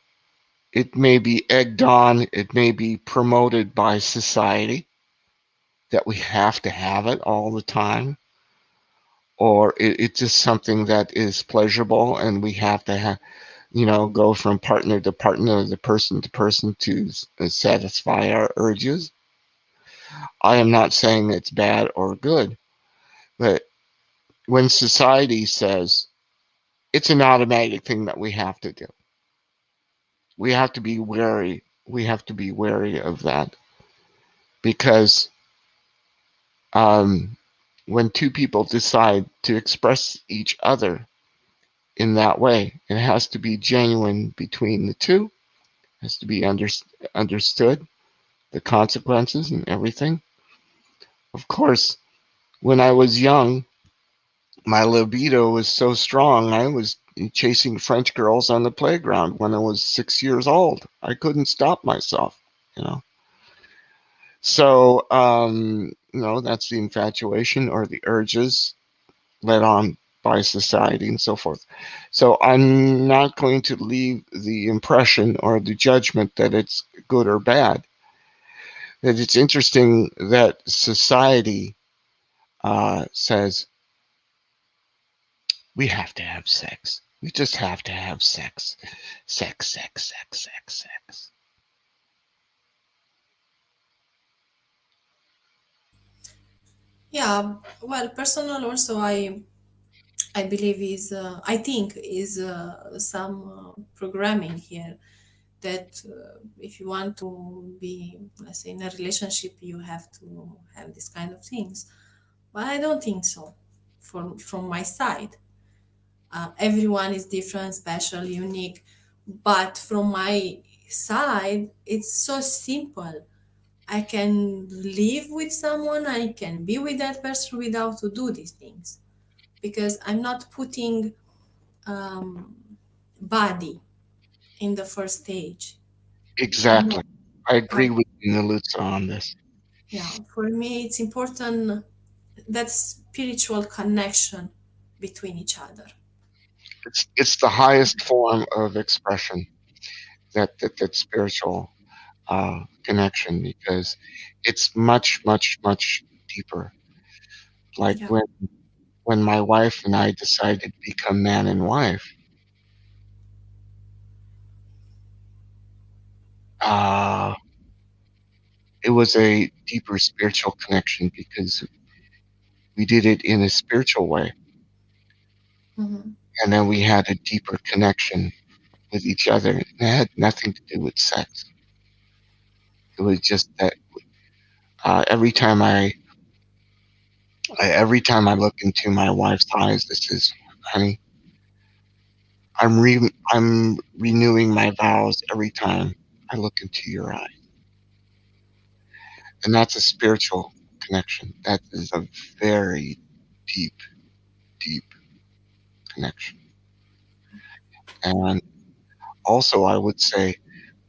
it may be egged on, it may be promoted by society that we have to have it all the time, or it's just something that is pleasurable and we have to have, go from partner to partner, the person to person to satisfy our urges. I am not saying it's bad or good, but when society says it's an automatic thing that we have to do, we have to be wary. We have to be wary of that because um, when two people decide to express each other in that way, it has to be genuine between the two. It has to be understood, the consequences and everything. Of course, when I was young, my libido was so strong, I was chasing French girls on the playground when I was 6 years old. I couldn't stop myself, you know. So, that's the infatuation or the urges led on by society and so forth. So, I'm not going to leave the impression or the judgment that it's good or bad. That it's interesting that society says we have to have sex. We just have to have sex. Sex, sex, sex, sex, sex. Yeah, well, personal also I believe is I think is some programming here that if you want to be, let's say, in a relationship, you have to have this kind of things. But I don't think so. From my side, everyone is different, special, unique. But from my side, it's so simple. I can live with someone, I can be with that person without to do these things because I'm not putting um, body in the first stage. I'm Exactly. not. I agree Um, with Nalutza on this. yeah, for me, it's important that spiritual connection between each other. It's the highest form of expression, that spiritual connection, because it's much, much, much deeper. Like Yeah. when my wife and I decided to become man and wife, uh, it was a deeper spiritual connection because we did it in a spiritual way, Hmm. and then we had a deeper connection with each other. And it had nothing to do with sex. It was just that every time I look into my wife's eyes, this is, honey, I'm renewing my vows every time I look into your eyes, and that's a spiritual connection. That is a very deep, deep connection. And also, I would say,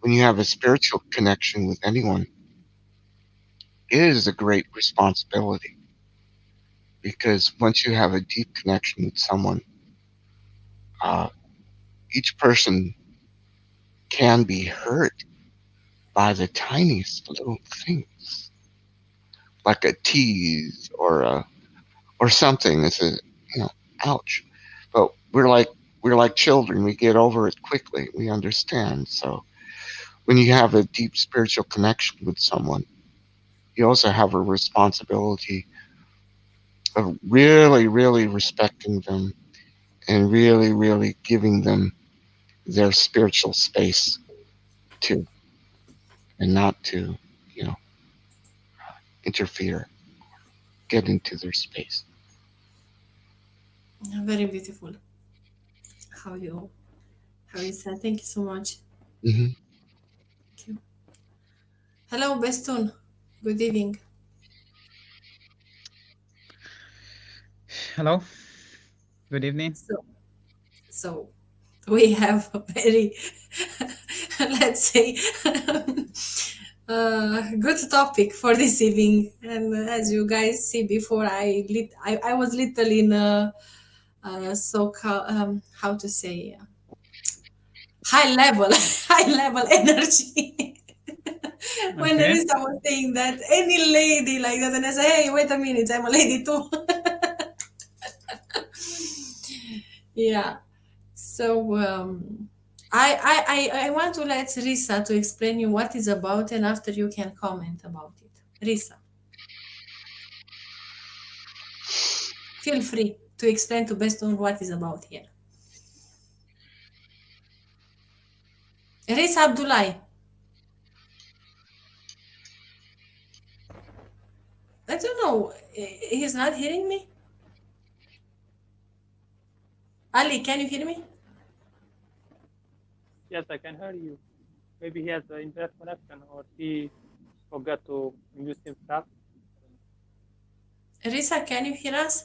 when you have a spiritual connection with anyone, it is a great responsibility, because once you have a deep connection with someone, uh, each person can be hurt by the tiniest little things, like a tease or something. It's a, you know, ouch. But we're like children. We get over it quickly. We understand. So when you have a deep spiritual connection with someone, you also have a responsibility of really, really respecting them and really, really giving them their spiritual space too, and not to, you know, interfere, get into their space. Very beautiful. How you how you said. Thank you so much. Hmm. Thank you. Hello, Bestun. Good evening. Hello, good evening. So we have a very, let's say, good topic for this evening. And as you guys see before, I was little in how to say, high level, high level energy. When Okay. Arista was saying that any lady like that, and I say, hey, wait a minute, I'm a lady too. Yeah. So I want to let Risa to explain you what is about, and after you can comment about it. Risa, feel free to explain to best on what is about here. Risa Abdullahi, I don't know. He's not hearing me. Ali, can you hear me? Yes, I can hear you. Maybe he has the internet connection, or he forgot to mute himself. Risa, can you hear us?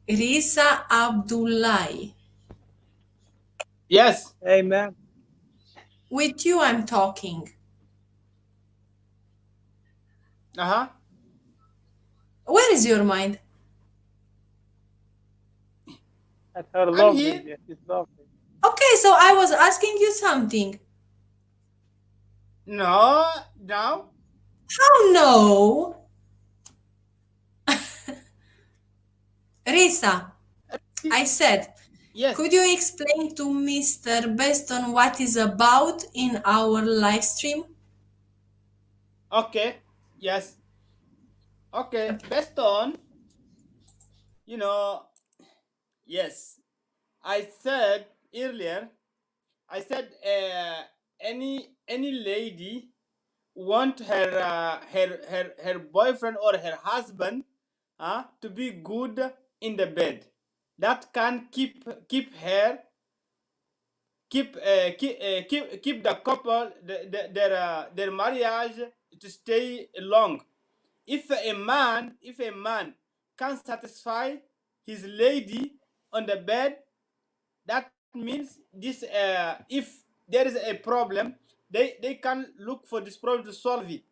Risa Abdullahi. Yes. Hey, man. With you, I'm talking. Uh-huh. Where is your mind? That's her I'm lovely. here. Yes, she's lovely. Okay, so I was asking you something. No. How no? Risa, I said, Yes. could you explain to Mr. Beston what is about in our live stream? Okay. Yes. Okay. Based on, you know, yes. I said earlier. I said any lady want her boyfriend or her husband to be good in the bed. That can keep her keep the couple their marriage to stay long. If a man can satisfy his lady on the bed, that means this if there is a problem, they can look for this problem to solve it.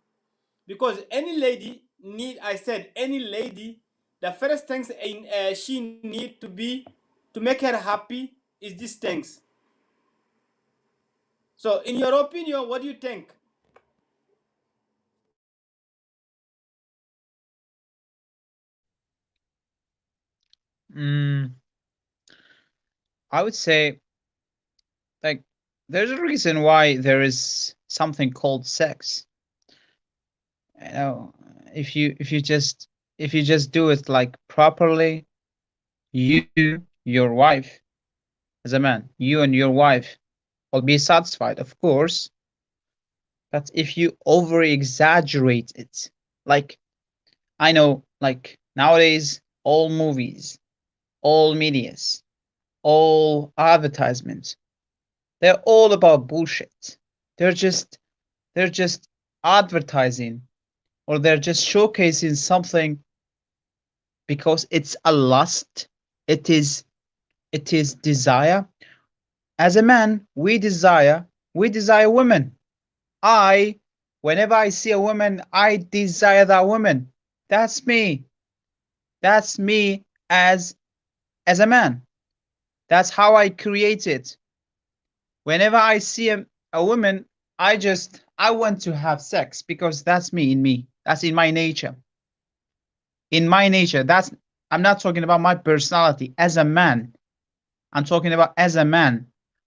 Because any lady need, I said any lady, the first things she need to make her happy is these things. So in your opinion, what do you think? Mm, I would say, like, there's a reason why there is something called sex. You know, if you just do it like properly, you, your wife, as a man, you and your wife will be satisfied, of course. But if you over exaggerate it, like, I know, like nowadays, all movies, all medias, all advertisements, they're all about bullshit. They're just they're just advertising, or they're just showcasing something because it's a lust. It is it is desire. As a man, we desire women. I Whenever I see a woman, I desire that woman. That's me. That's me as a man. That's how I create it. Whenever I see a woman, I want to have sex because that's me, in me. That's in my nature. In my nature, that's I'm not talking about my personality as a man. I'm talking about as a man.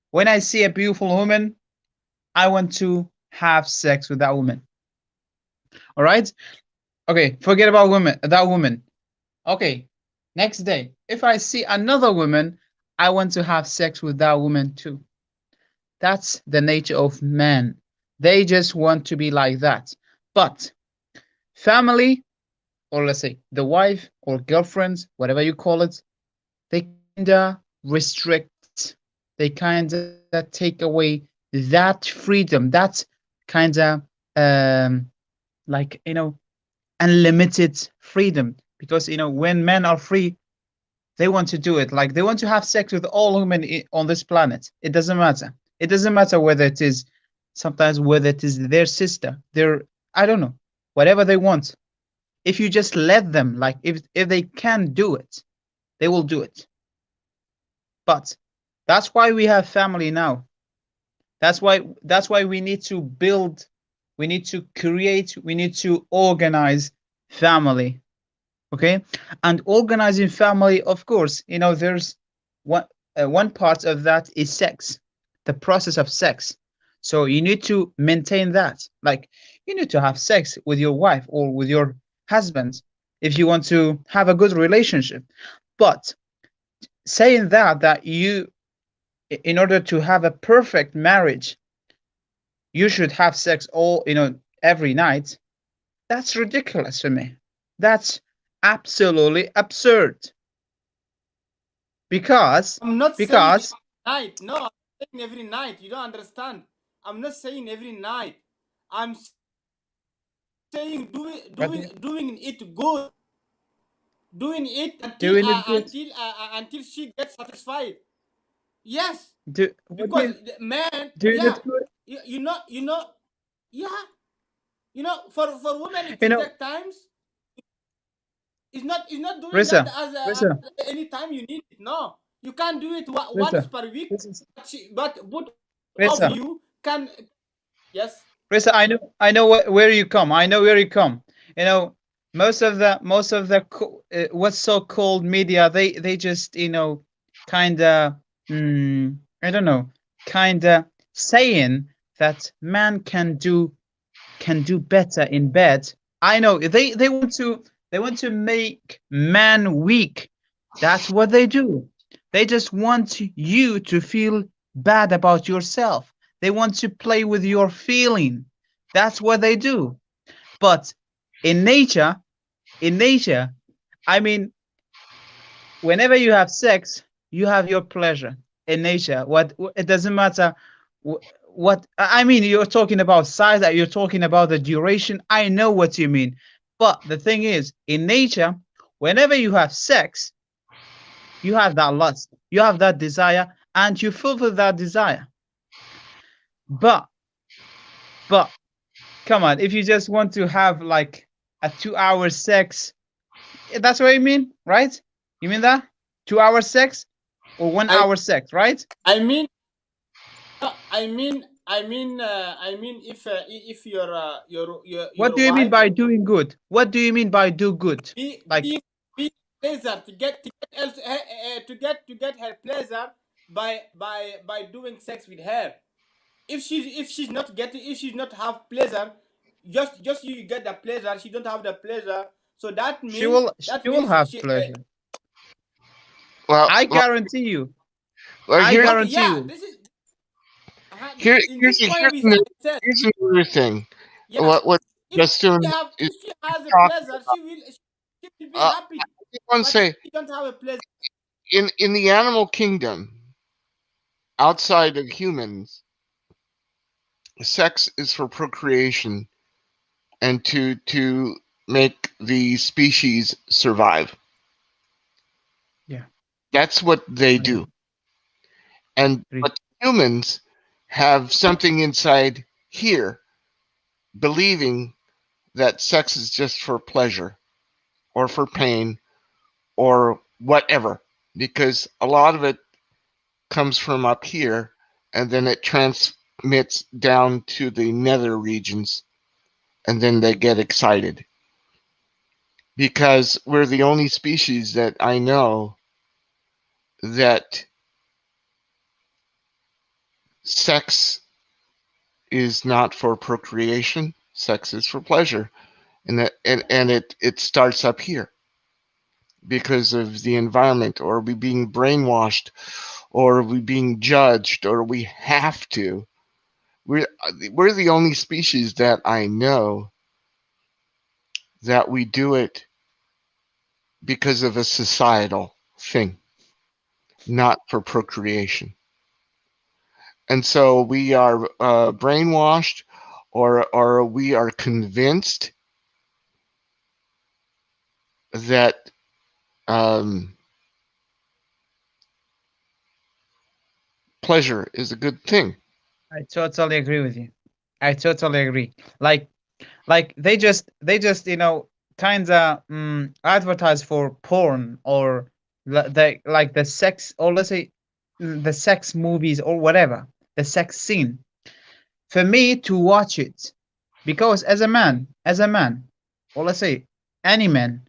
When I see a beautiful woman, I want to have sex with that woman. All right? Okay, forget about that woman. Okay. Next day, if I see another woman, I want to have sex with that woman too. That's the nature of men. They just want to be like that. But family, or let's say the wife or girlfriend, whatever you call it, they kinda restrict, they kinda take away that freedom, that kinda like unlimited freedom. Because when men are free, they want to do it. Like, they want to have sex with all women on this planet. It doesn't matter. It doesn't matter whether it is sometimes whether it is their sister, their, I don't know, whatever they want. If you just let them, like, if they can do it, they will do it. But that's why we have family now. That's why we need to build, we need to create, we need to organize family. Okay. And organizing family, of course, there's one part of that is sex, the process of sex. So you need to maintain that. Like, you need to have sex with your wife or with your husband if you want to have a good relationship. But saying that you, in order to have a perfect marriage, you should have sex all every night, that's ridiculous for me. That's absolutely absurd. because I'm not saying because every night. No, I'm saying every night. You don't understand. I'm not saying every night. I'm saying what do you- doing it good, doing it doing it good, until she gets satisfied. Yes, what do because you the man, doing yeah, it good, yeah, for women it you will know take times. It's not doing that Risa, as Risa, any time you need it. No, you can't do it once Risa, per week. Risa, But both of Risa, you can. Yes. Risa, I know where you come. I know where you come. You know, most of the what's so-called media, they just kind of, I don't know, kind of saying that man can do can do better in bed. I know they want to make man weak. That's what they do. They just want you to feel bad about yourself. They want to play with your feeling. That's what they do. But in nature, I mean, whenever you have sex, you have your pleasure in nature. What it doesn't matter what I mean. You're talking about size, that you're talking about the duration. I know what you mean, but the thing is, in nature, whenever you have sex, you have that lust, you have that desire, and you fulfill that desire. But come on, if you just want to have like a 2 hour sex, that's what you mean, right? You mean that 2 hour sex or one I hour sex, right? I mean no, I mean if What your do you mean wife by doing good? What do you mean by do good? be Like, be pleasure to get her pleasure by doing sex with her. If she's not getting, if she's not have pleasure, just you get the pleasure, she don't have the pleasure, so she will have she pleasure. Well, I well, guarantee you. well, I here's okay, guarantee yeah, you. this is here in here's this a, point another, I said, here's another thing. yeah, What if Justine is if she has a talking pleasure, about. she will be I happy. just want to But if say, she don't have a pleasure, in the animal kingdom, outside of humans, sex is for procreation and to make the species survive. Yeah, That's what they I do. And agree. but humans have something inside here believing that sex is just for pleasure or for pain or whatever, because a lot of it comes from up here and then it transmits down to the nether regions and then they get excited. Because we're the only species that I know that sex is not for procreation, sex is for pleasure. And it starts up here because of the environment, or we being brainwashed, or we being judged, or we have to. We're the only species that I know that we do it because of a societal thing, not for procreation. And so we are brainwashed, or we are convinced that um, pleasure is a good thing. I totally agree with you. I totally agree. Like they just kind of advertise for porn, or the like the sex, or let's say the sex movies or whatever, the sex scene, for me to watch it, because as a man, or let's say any man,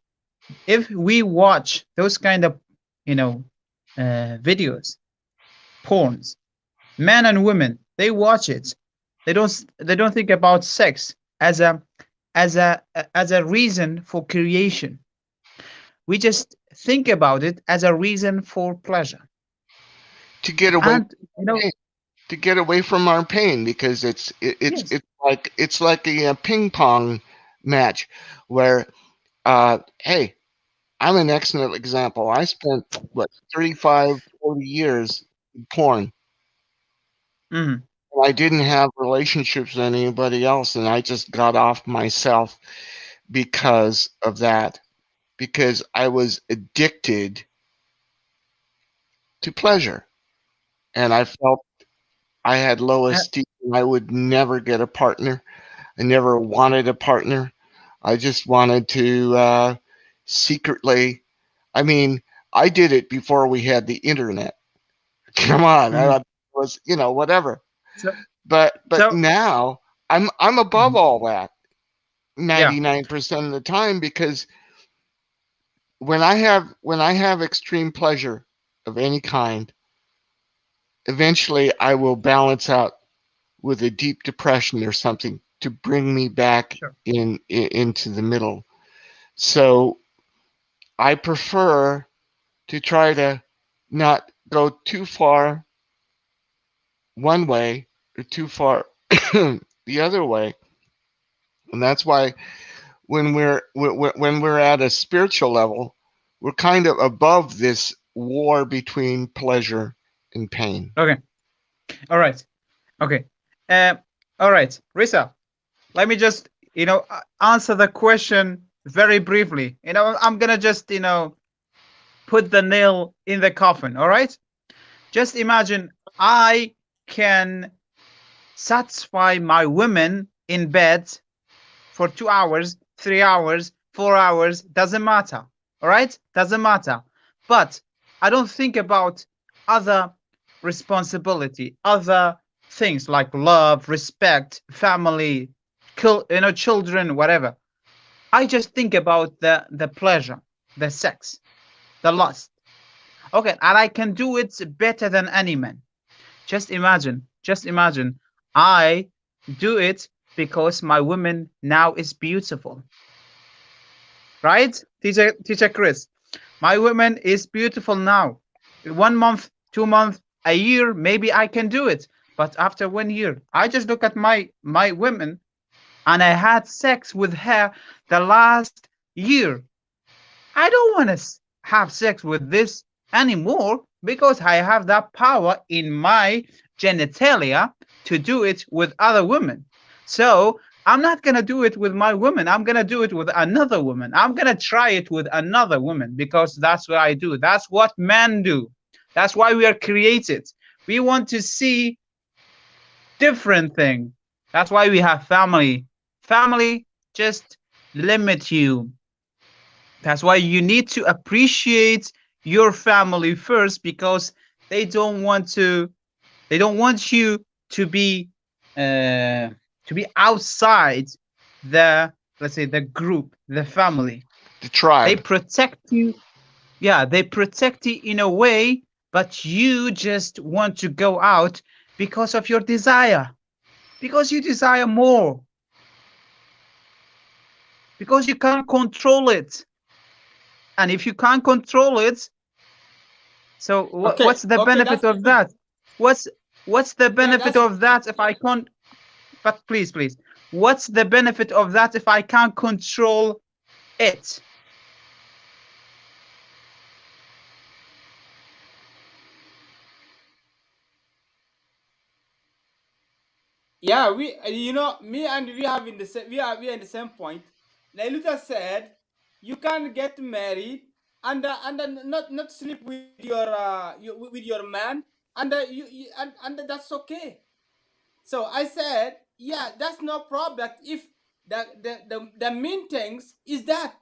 if we watch those kind of you know videos, porns, men and women, they watch it, they don't think about sex as a reason for creation. We just think about it as a reason for pleasure. To get away And to get away from our pain, because yes. it's like a ping pong match where hey, I'm an excellent example. I spent 35 40 years in porn. Mhm. I didn't have relationships with anybody else, and I just got off myself because of that, because I was addicted to pleasure, and I felt I had low Uh, esteem. I would never get a partner. I never wanted a partner. I just wanted to secretly. I mean, I did it before we had the internet. Come on, mhm. I was whatever. So But so now I'm above Mhm. all that Yeah. 99% of the time, because when I have extreme pleasure of any kind, eventually I will balance out with a deep depression or something to bring me back Sure. into the middle. So I prefer to try to not go too far one way or too far the other way. And that's why when we're at a spiritual level, we're kind of above this war between pleasure and pain. Okay. All right. Okay. All right, Risa, let me just, answer the question very briefly. I'm gonna just, put the nail in the coffin. All right. Just imagine I can satisfy my women in bed for 2 hours, 3 hours, 4 hours, doesn't matter. All right? Doesn't matter. But I don't think about other responsibility, other things like love, respect, family, children, whatever. I just think about the pleasure, the sex, the lust. Okay, and I can do it better than any man. Just imagine, I do it because my woman now is beautiful. Right? Teacher Chris, my woman is beautiful now. 1 month, 2 months, a year, maybe I can do it. But after 1 year, I just look at my woman and I had sex with her the last year. I don't want to have sex with this anymore because I have that power in my genitalia to do it with other women. So I'm not going to do it with my woman. I'm going to do it with another woman. I'm going to try it with another woman because that's what I do. That's what men do. That's why we are created. We want to see different things. That's why we have family. Family just limit you. That's why you need to appreciate your family first because they don't want you to be outside the, let's say, the group, the family. The tribe. They protect you. Yeah, they protect you in a way, but you just want to go out because of your desire. Because you desire more. Because you can't control it. And if you can't control it, so what's the benefit of that? What's the benefit of that if I can't? But please, what's the benefit of that if I can't control it? Yeah, me and we have in the same, we are in the same point. Nailuta said, you can get married and not sleep with with your man, and and that's okay. So I said, yeah, that's no problem if the main things is that.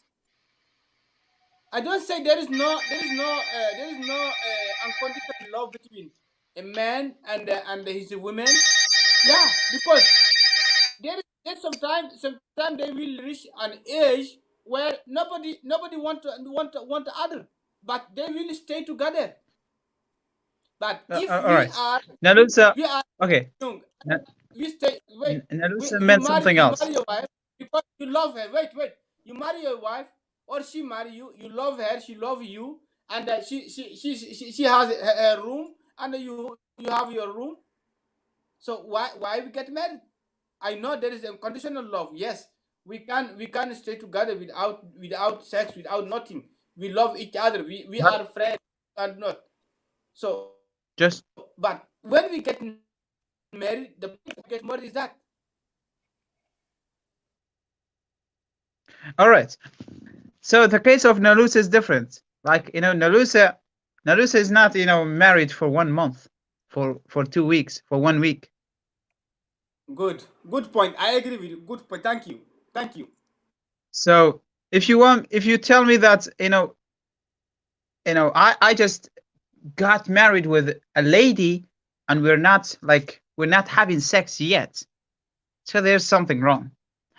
I don't say there is no unconditional love between a man and his women. Yeah, because there's sometimes they will reach an age where nobody want the other, but they will stay together. But if all we right. are Nalusa, we are okay. young, we stay. Wait, Nalusa you meant marry something else. your wife because you love her. Wait, you marry your wife or she marry you. You love her, she love you, and she has her room and you have your room. So why we get married? I know there is a conditional love. Yes, we can stay together without sex, without nothing. We love each other. We But are friends and not. So, just but when we get married, the point of get married is that. all right. So the case of Nalusa is different. Like, Nalusa is not, married for 1 month, for 2 weeks, for 1 week. Good point. I agree with you. Good point. Thank you. So if you tell me that, I just got married with a lady and we're not having sex yet. So there's something wrong.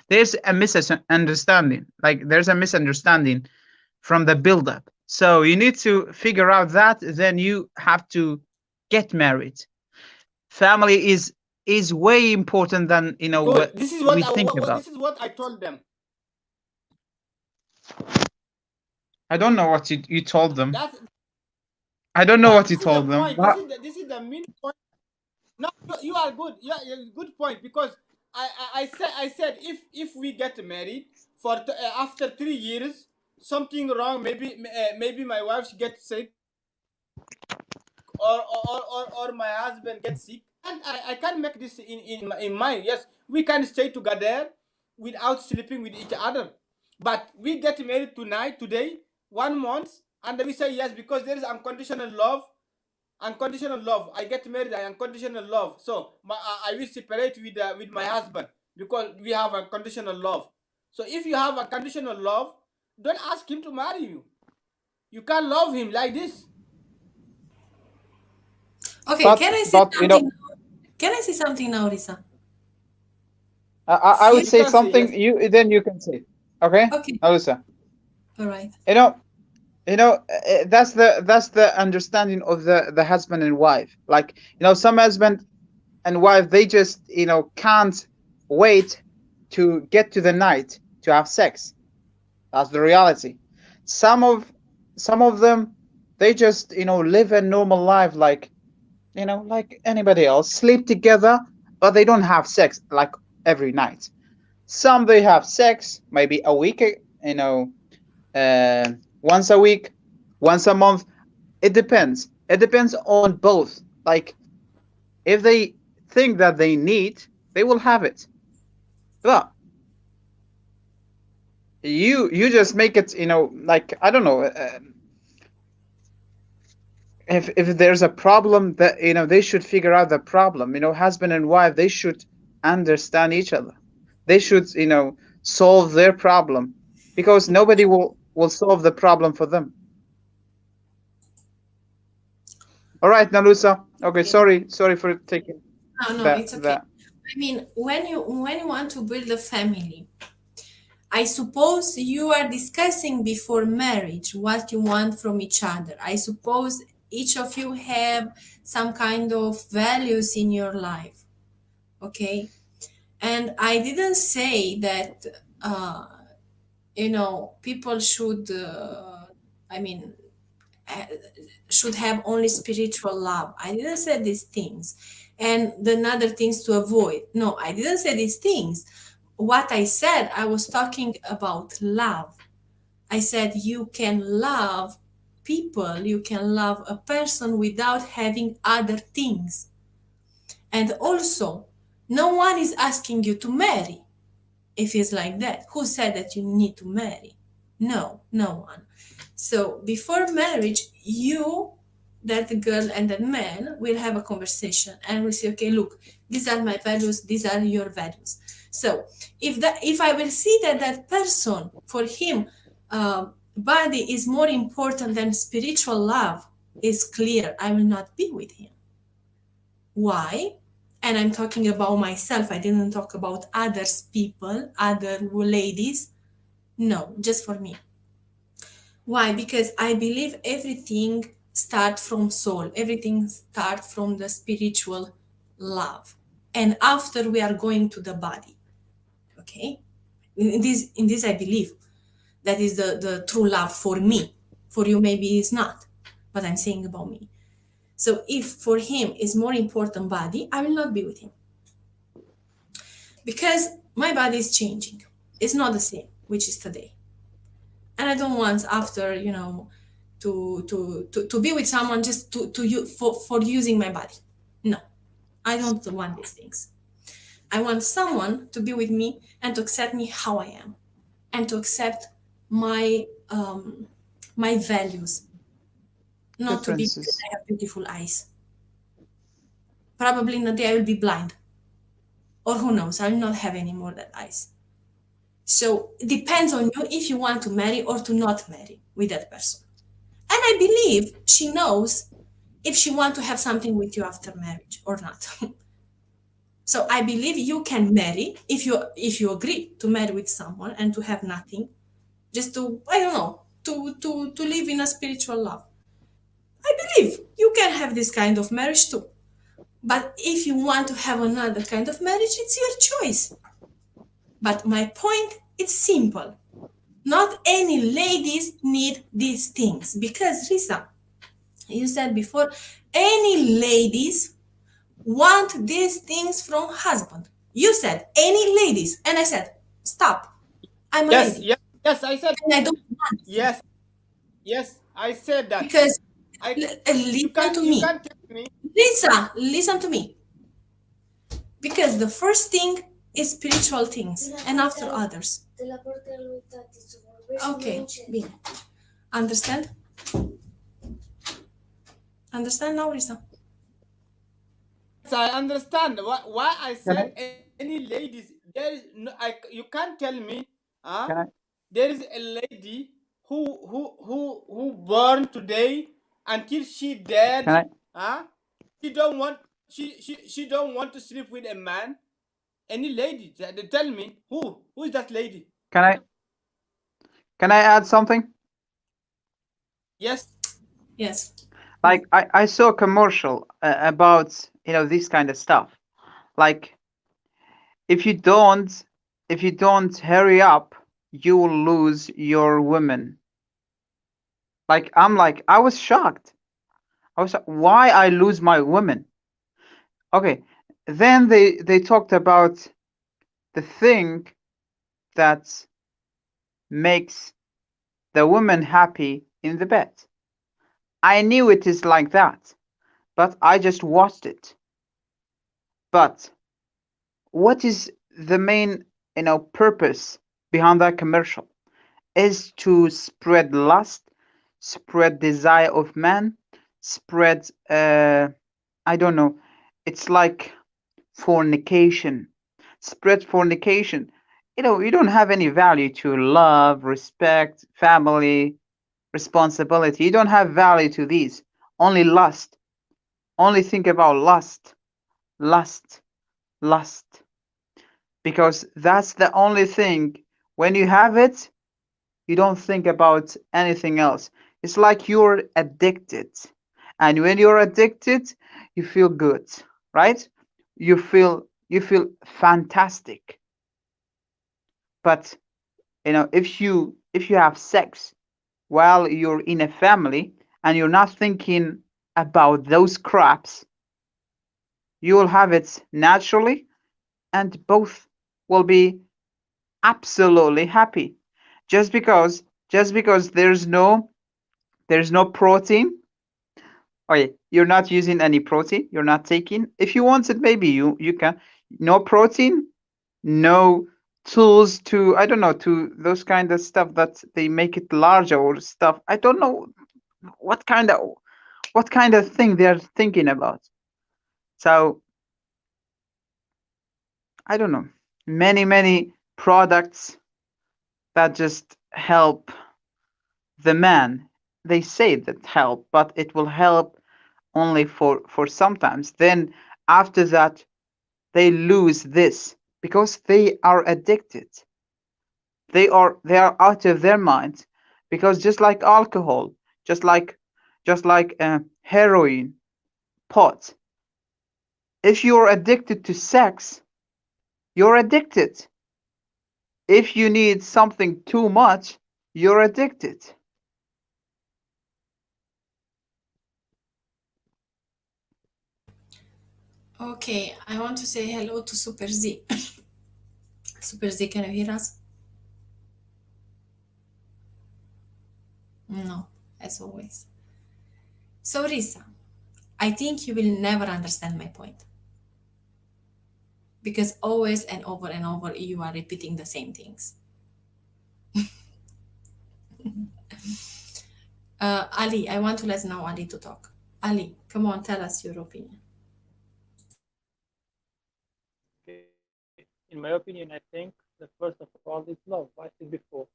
There's a misunderstanding. Like there's a misunderstanding from the buildup. So you need to figure out that, then you have to get married. Family is is way important than Good. what This is what we think about. this is what I told them. I don't know what you told them. That's I don't know what you this is the told them. point. But This is the main point. No, you are good. Yeah, good point. Because I said if we get married for after 3 years, something wrong. Maybe my wife gets sick, or my husband gets sick, and I can make this in mind. Yes, we can stay together without sleeping with each other. But we get married today, 1 month, and we say yes because there is unconditional love. Unconditional love. I get married. I unconditional love. So I will separate with my husband because we have unconditional love. So if you have unconditional love, don't ask him to marry you. You can't love him like this. Okay, But- can I say but, something? Can I say something now, Risa? I would You say can say something. yes. Then you can say. Okay, Okay, Alyssa. all right. That's the understanding of the husband and wife. Like, some husband and wife, they just can't wait to get to the night to have sex. That's the reality. Some of them, they just live a normal life like like anybody else, sleep together, but they don't have sex like every night. Some, they have sex maybe a week, once a week, once a month. It depends. It depends on both. Like, if they think that they need, they will have it. But you just make it, like, I don't know. If there's a problem, that they should figure out the problem. Husband and wife, they should understand each other. They should solve their problem, because nobody will solve the problem for them. All right, Nalusa. Okay, sorry for taking No, that. it's okay. I mean, when you want to build a family, I suppose you are discussing before marriage what you want from each other. I suppose each of you have some kind of values in your life, okay? And I didn't say that people should should have only spiritual love. I didn't say these things. And the other things to avoid. No, I didn't say these things. What I said, I was talking about love. I said you can love people, you can love a person without having other things. And also, no one is asking you to marry. If it's like that, who said that you need to marry? No one. So before marriage, that girl and that man will have a conversation and will say, okay, look, these are my values, these are your values. So if I will see that person, for him, body is more important than spiritual love, is clear, I will not be with him. Why? And I'm talking about myself. I didn't talk about others people, other ladies. No, just for me. Why? Because I believe everything starts from soul. Everything starts from the spiritual love. And after we are going to the body. Okay? In this I believe. That is the true love for me. For you maybe it's not. But I'm saying about me. So if for him is more important body, I will not be with him. Because my body is changing. It's not the same, which is today. And I don't want after, to be with someone just for using my body. No, I don't want these things. I want someone to be with me and to accept me how I am, and to accept my my values. Not to be because I have beautiful eyes. Probably in a day I will be blind. Or who knows, I will not have any more that eyes. So it depends on you if you want to marry or to not marry with that person. And I believe she knows if she wants to have something with you after marriage or not. So I believe you can marry if you agree to marry with someone and to have nothing, just to, I don't know, to live in a spiritual love. I believe you can have this kind of marriage too. But if you want to have another kind of marriage, it's your choice. But my point is simple. Not any ladies need these things because Risa, you said before, any ladies want these things from husband. You said any ladies, and I said stop. I'm a Yes, lady, yes, yes. I said and I don't want this yes, yes. I said that. because I you listen can't to you me, can't tell me. Lisa. Listen to me. Because the first thing is spiritual things, and after others. Okay, bine. Understand? Understand now, Risa? Yes, I understand why I Can I? said any ladies. There is no, you can't tell me. Can I? There is a lady who born today until she Can dead. I? She don't want she don't want to sleep with a man. Any lady? They tell me who is that lady? Can I? Can I add something? Yes. Yes. Like I saw a commercial about this kind of stuff. Like if you don't hurry up, you will lose your women. Like I was shocked. Why I lose my women? Okay, then they talked about the thing that makes the woman happy in the bed. I knew it is like that, but I just watched it. But what is the main, purpose behind that commercial? Is to spread lust, spread desire of man, spread I don't know. It's like fornication. Spread fornication. You don't have any value to love, respect, family, responsibility. You don't have value to these. Only lust. Only think about lust, lust, lust. Because that's the only thing. When you have it, you don't think about anything else. It's like you're addicted. And when you're addicted, you feel good, right? You feel fantastic. But if you have sex while you're in a family and you're not thinking about those craps, you will have it naturally and both will be absolutely happy. Just because there's no protein. Okay, you're not using any protein, you're not taking. If you wanted, maybe you can. No protein, no tools to, I don't know, to those kind of stuff that they make it larger or stuff. I don't know what kind of thing they're thinking about. So I don't know. Many products that just help the man. They say that help, but it will help only for sometimes. Then after that, they lose this because they are addicted. They are out of their minds because just like alcohol, just like heroin, pot. If you're addicted to sex, you're addicted. If you need something too much, you're addicted. Okay, I want to say hello to Super Z. Super Z, can you hear us? No, as always. So, Risa, I think you will never understand my point because always and over you are repeating the same things. Ali, I want to let now Ali to talk. Ali, come on, tell us your opinion. In my opinion, I think that first of all is love. I said before,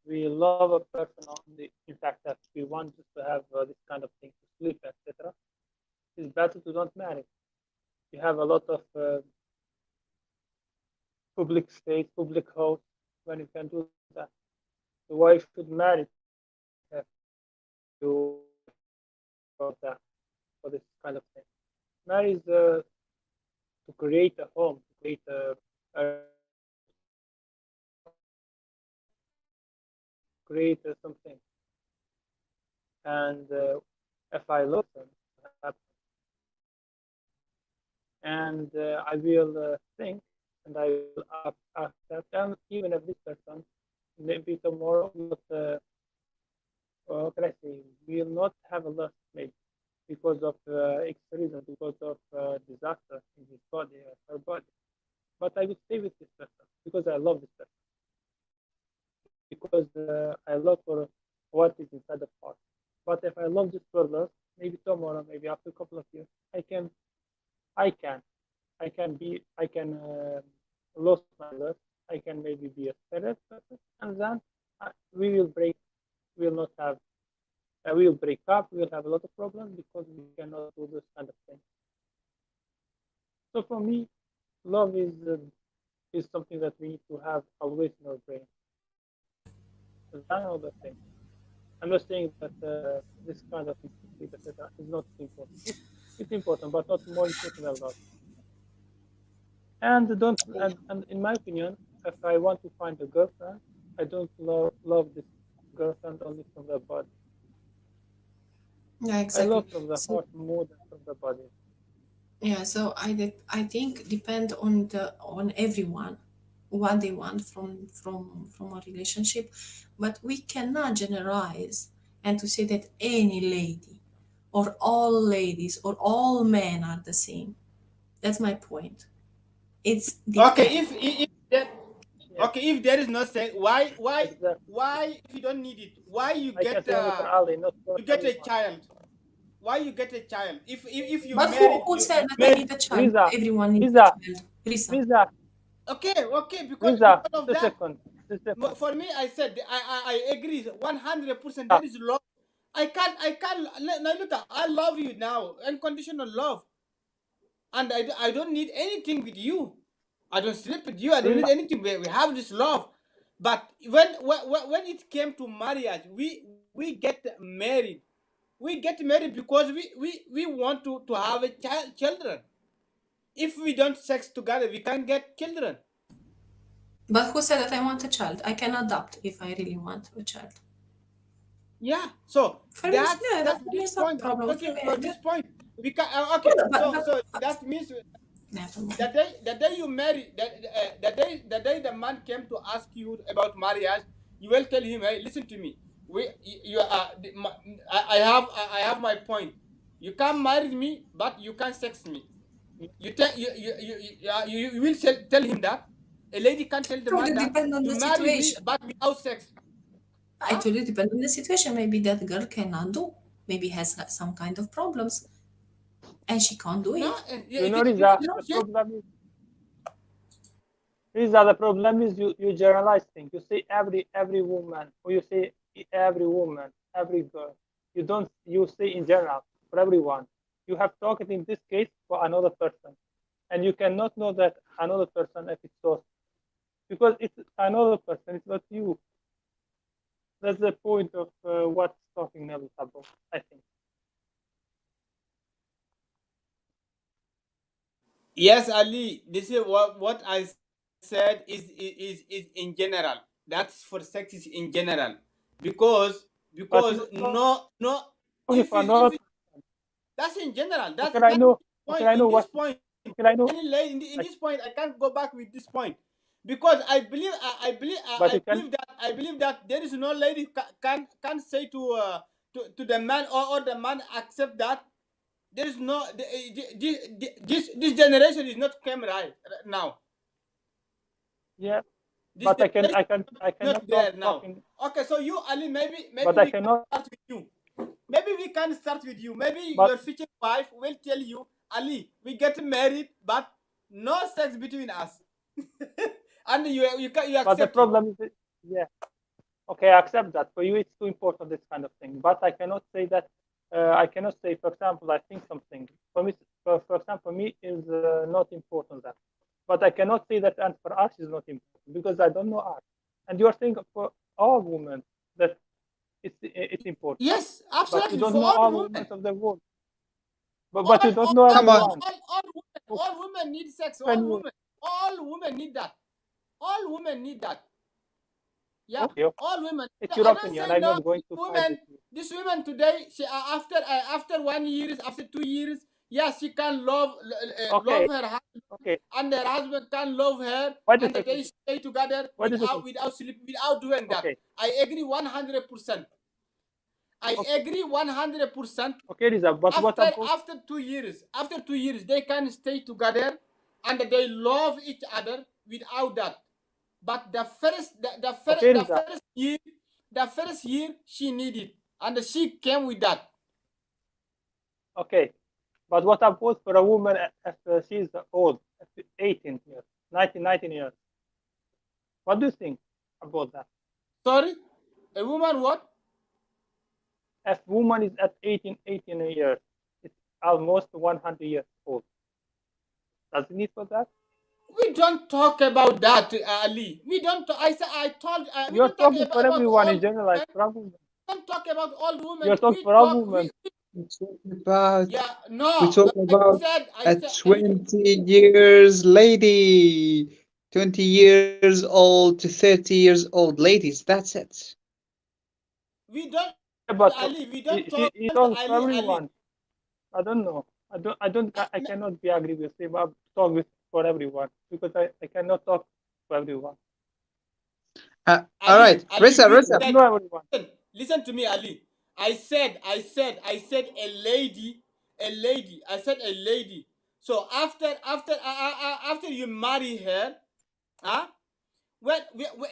we love a person only. In fact, that we want just to have this kind of thing to sleep, etc. It's better to don't marry. You have a lot of public space, public house when you can do that. The wife should marry to about that for this kind of thing. Marry is to create a home, to create a create something. And if I love them, and I will think and I will accept them, even if this person maybe tomorrow will not, what can I say, will not have a lust maybe because of X reason, because of disaster in his body or her body. But I will stay with this person because I love this person, because I love for what is inside the heart. But if I love this person, maybe tomorrow, maybe after a couple of years, I can lose my love. I can maybe be a spirit person, and then we will break. We will not have. We will break up. We will have a lot of problems because we cannot do this kind of thing. So for me, love is something that we need to have always in our brain. That's another thing. I'm not saying that this kind of etc. is not important. It's important, but not more important than love. And don't. And in my opinion, if I want to find a girlfriend, I don't love this girlfriend only from the body. Yeah, I exactly. love from the heart more than from the body. Yeah, so I think depend on everyone what they want from a relationship, but we cannot generalize and to say that any lady or all ladies or all men are the same. That's my point. It's Okay, depend. if that, Yes, okay, if there is no sex, exactly. why if you don't need it, why you I can get say only for Ali, not for you get a everyone. child? Why you get a child? If you But who married, who said you that I married. need a child? Riza, Everyone needs a Riza, child. Risa. Riza, Okay, okay, Riza. because of Two that. seconds. 2 seconds. For me, I said I agree 100%. Ah, There is love. I can't. Now look, I love you now, unconditional love, and I don't need anything with you. I don't sleep with you. I don't need Riza, anything. We have this love, but when it came to marriage, we get married. We get married because we want to have a children. If we don't sex together, we can't get children. But who said that I want a child? I can adopt if I really want a child. Yeah. So For me, yeah, that's for me this it's not a point. I'm problem. For talking me, about this point. We can okay. good, So but that means never mind. the day you marry, the day the man came to ask you about marriage, you will tell him, hey, listen to me. You are I have my point. You can't marry me, but you can sex me. You tell you will tell him that a lady can tell the man Totally that depend on you the marry me, situation. but without sex. I Huh? totally depend on the situation. Maybe that girl cannot do. Maybe has some kind of problems, and she can't do No, it. you it, know, it, it, Riza, it, the it, problem is you generalize things. You say every woman, or you say every woman, every girl. You say in general for everyone. You have talked in this case for another person, and you cannot know that another person if it's so, because it's another person. It's not you. That's the point of what's talking Nabil about, I think. yes, Ali. This is what I said is in general. That's for sex in general, because But because not no. only for If another. that's in general. How That's can I know? How can point. I know In this what? point, How can I know? any lady in Like, this point, I can't go back with this point, because but I you can. believe that there is no lady can say to the man, or the man accept that there is no this generation is not came right now. Yeah, This but generation I is cannot not there now. talking. Okay, so you, Ali, maybe But I we can cannot. start with you. Maybe we can start with you. Maybe But your future wife will tell you, Ali, we get married, but no sex between us, and you the accept it. problem is, yeah. Okay, I accept that. For you, it's too important, this kind of thing. But I cannot say that. I cannot say, for example, I think something. For me, for example, for me is not important that. But I cannot say that, and for us is not important because I don't know art. And you are saying for all women that it's important, Yes, but you absolutely, don't for know all all women women. of the world. But you don't know Come on. everyone. All women need sex. Can you- All women need that. All women need that. Yeah, Okay, okay. all women. It's I your don't opinion. say I'm no. not going to fight with you. This woman today, she after 1 year, after 2 years, yeah, she can love Okay, her husband, okay. and her husband can love her, Wait a and they second. stay together Wait a second. without sleep, without doing that. Okay, I agree 100%. I okay. agree 100%. Okay, Riza, but what about After 2 years, they can stay together, and they love each other without that. But the okay, Riza? first year she needed, and she came with that. Okay, but what about for a woman if she's old, 18 years, 19 years? What do you think about that? Sorry, a woman what? If woman is at 18 years, it's almost 100 years old. Does it need for that? We don't talk about that, Ali. We don't. I told. We You're don't talk talking for about everyone all in general, like women. for a woman. We don't talk about all women. You're talking We for a talk. woman. We talk about Yeah. we No. talk about I a said. 20 years lady, 20 years old to 30 years old ladies. That's it. We don't. But Ali. We don't she talk. talks for Ali. everyone. I don't know. I cannot be agree with him. I talk with for everyone because I cannot talk for everyone. All Ali, right, Ali, Risa, you Risa. I don't know everyone. listen to me, Ali. I said a lady. I said a lady. So after you marry her, huh? Well,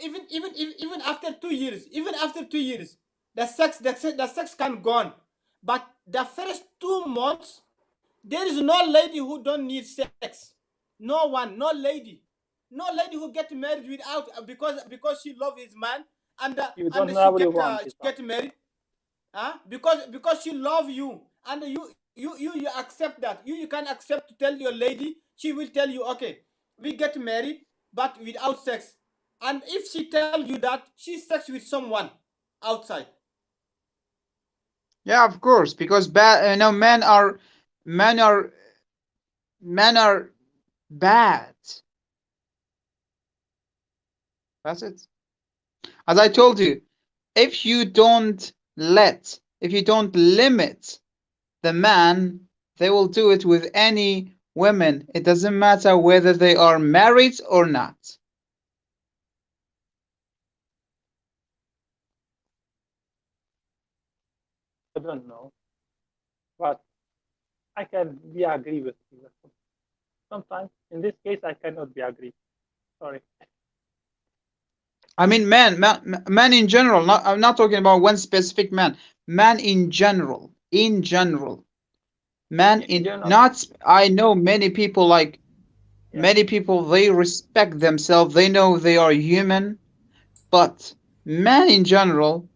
even after 2 years, the sex can gone. But the first 2 months, there is no lady who don't need sex. No one, no lady who get married without because she love his man, You and don't know everyone. she get married, huh? Because she love you, and you accept that. You can accept to tell your lady. She will tell you, okay, we get married, but without sex. And if she tell you that she sex with someone outside, Yeah, of course, because men are men are men are bad. That's it. As I told you, if you don't limit the man, they will do it with any women. It doesn't matter whether they are married or not. I don't know, but I can be agree with you. Sometimes in this case I cannot be agree. Sorry. I mean, men in general. I'm not talking about one specific man. Man in general. In general. Man in general, not. I know many people like yeah. many people. They respect themselves. They know they are human, but men in general,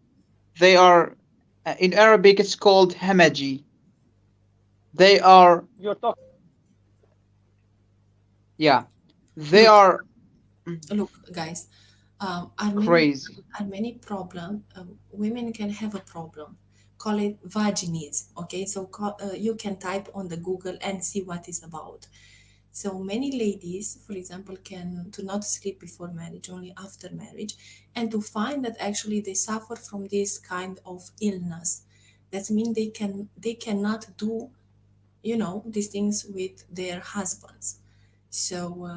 they are. In Arabic, it's called hamaji. They are. You're talking. Yeah, they Look, are guys, crazy. are many problem. Women can have a problem. Call it vaginism. Okay, so you can type on the Google and see what it's about. So many ladies, for example, can to not sleep before marriage, only after marriage, and to find that actually they suffer from this kind of illness. That means they cannot do, these things with their husbands. So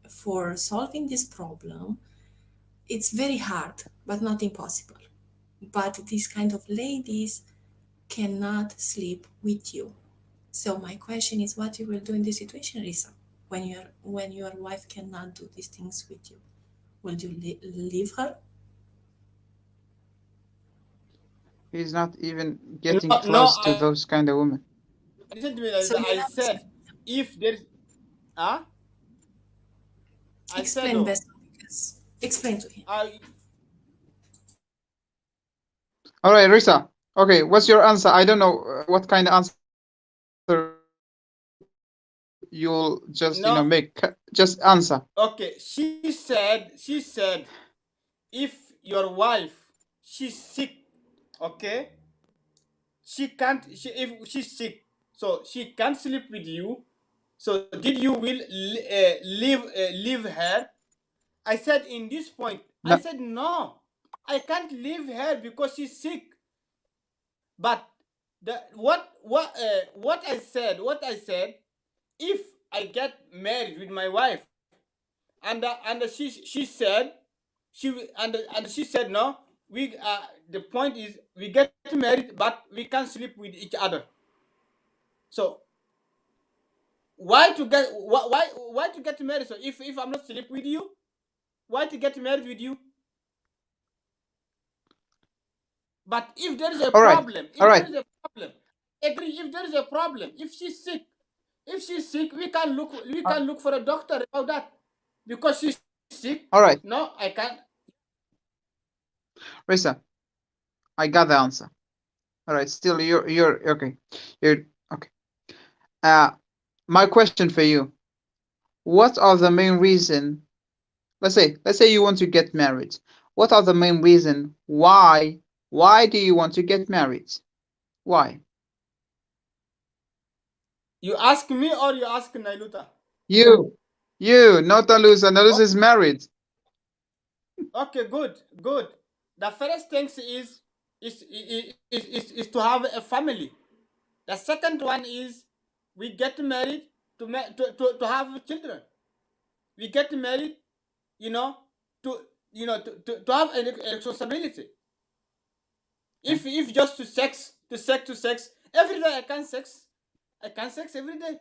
for solving this problem, it's very hard, but not impossible. But these kind of ladies cannot sleep with you. So my question is, what you will do in this situation, Risa, when your wife cannot do these things with you? Will you leave her? He's not even getting no, close to those kind of women. listen to me. So you I have to said, if there's, huh? I said explain no. best, because explain to him. All right, Risa. Okay, what's your answer? I don't know what kind of answer you'll just No. make. Just answer. Okay, she said, if your wife, she's sick, okay, she can't, if she's sick, so she can't sleep with you. So did you will leave her? I said in this point, I No. said no, I can't leave her because she's sick. But what I said, if I get married with my wife, and she said she said no, we the point is we get married but we can't sleep with each other. So why to get married? So if I'm not sleep with you, why to get married with you? But if there is a All right. problem, All right. agree. If there is a problem, if she's sick, we can look for a doctor about that, because she's sick. All right. No, I can't. Risa, I got the answer. All right. Still, you're okay. You're okay. My question for you: what are the main reason? Let's say you want to get married. What are the main reason why? Why do you want to get married? Why? You ask me or you ask Nailuta? You, not Alusa. Alusa is married. Okay, good. The first thing is to have a family. The second one is we get married to have children. We get married, you know, to have a responsibility. If just to sex every day, I can sex every day.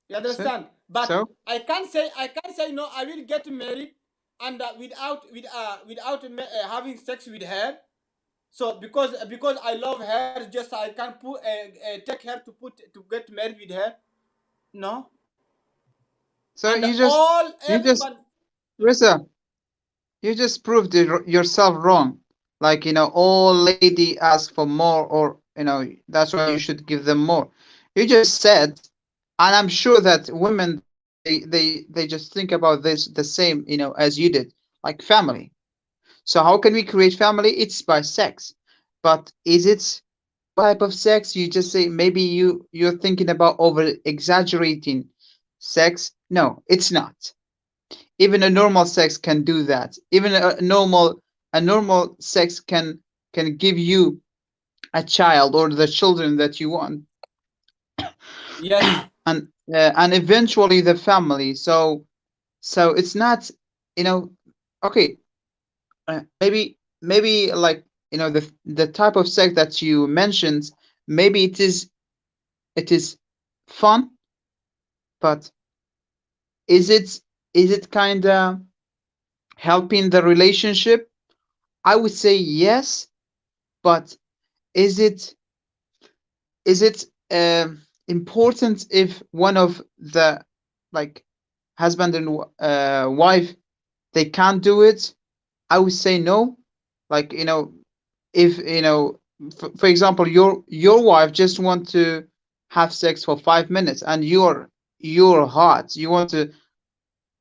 You understand? But So, I can't say no. I will get married and without having sex with her. So because I love her, just I can take her to get married with her. No, so and you just, everyone. Risa, you just proved yourself wrong. Like, all lady ask for more, or that's why you should give them more. You just said, and I'm sure that women, they just think about this the same, as you did, like family. So how can we create family? It's by sex. But is it type of sex? You just say maybe you're thinking about over exaggerating sex. No, it's not. Even a normal sex can do that. Even a normal sex can give you a child or the children that you want, Yes. and eventually the family. So it's not, okay. Maybe like, the type of sex that you mentioned, maybe it is fun, but is it kind of helping the relationship? I would say yes, but is it important if one of the, like, husband and wife, they can't do it? I would say no. Like, if for example, your wife just want to have sex for 5 minutes, and you're hot, you want to,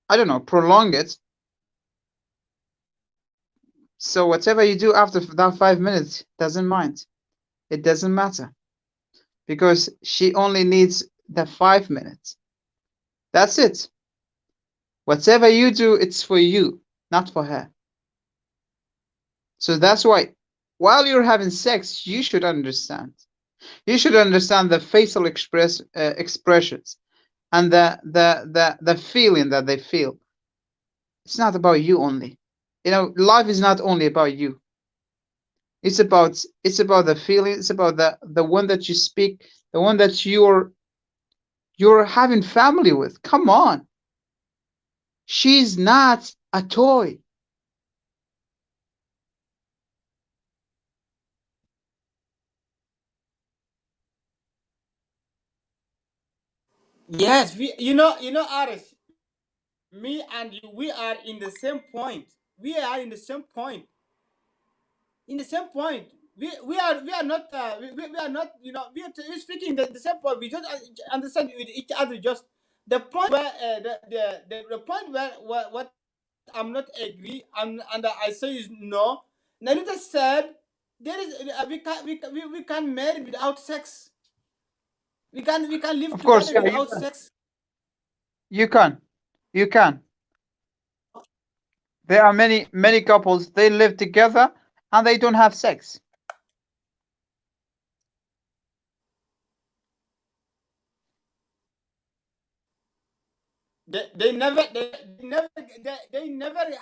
I don't know, prolong it. So whatever you do after that 5 minutes doesn't mind. It doesn't matter, because she only needs the 5 minutes. That's it. Whatever you do, it's for you, not for her. So that's why, while you're having sex, you should understand. You should understand the facial expressions, and the feeling that they feel. It's not about you only. Life is not only about you. It's about the feeling. It's about the one that you speak, the one that you're having family with. Come on. She's not a toy. Yes, Aris, me and you, we are in the same point. We are in the same point. In the same point. We are not we are not, we're speaking the same point. We just understand with each other. Just the point where the point where what I'm not agree, and I say is no. Narita said there is we can marry without sex. We can live Of course, together yeah, you without can. sex. You can. You can. There are many couples, they live together and they don't have sex. They never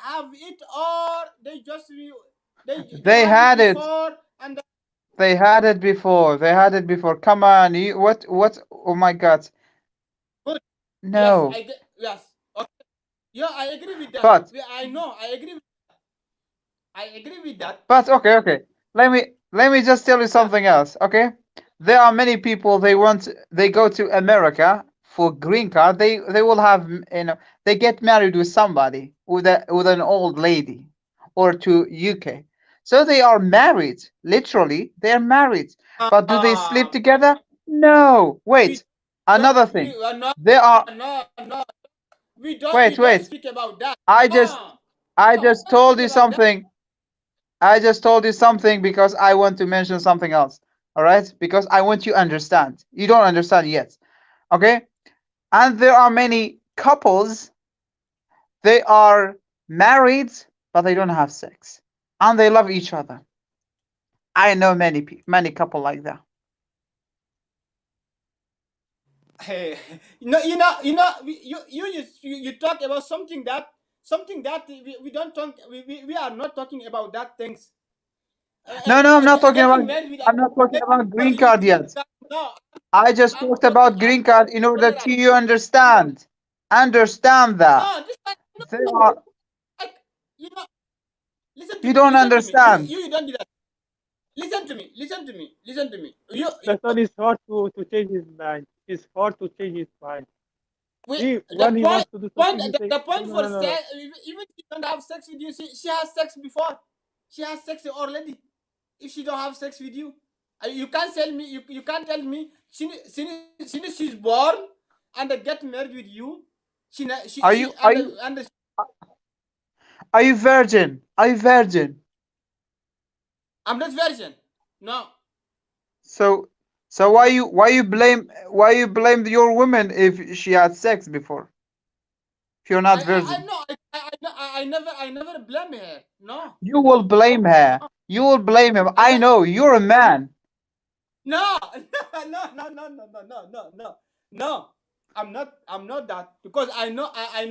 have it, or they just they They had it had it. before and They had it before. They had it before. Come on, you what? Oh my God. good. Yes, No. I get, yes. Okay. Yeah, I agree with that. But I know, I agree with that. okay. Let me just tell you Yeah. something else, okay? There are many people they go to America for green card. They will have they get married with somebody with an old lady or to UK. So they are married. Literally, they're married. But do they sleep Um, together? No. we Wait. don't Another we thing. are not They are no. We wait, don't wait. speak about that. I just No. I No, we just don't told speak you about that. something. I just told you something because I want to mention something else. All right? Because I want you to understand. You don't understand yet. Okay? And there are many couples, they are married, but they don't have sex. And they love each other. I know many couple like that. Hey, you talk about something that we don't talk. We are not talking about that things. No, no, Getting married with I'm not talking about or green card yet. no. I just I'm talked talking. about I'm green card in order brother. to you understand. Understand that. No, this one, They are I, you know. Listen to you me. don't Listen to me. understand. You don't do that. Listen to me. Listen to me. Listen to me. That one is hard to change his mind. It's hard to change his mind. we He the when he point wants to do something, he say the no, point no, for no, no. sex, even if she don't have sex with you, she has sex before. She has sex already. If she don't have sex with you, you can't tell me. You can't tell me. Since she's born and get married with you, Are she you are you and are you virgin? Are you virgin? I'm not virgin. No, So no. why you blame your woman if she had sex before? If you're not I virgin. know. I never blame her. No, You will blame her. no. You will blame him. I I ne- know you're a man. no, no. No, I'm not that because I know. I'm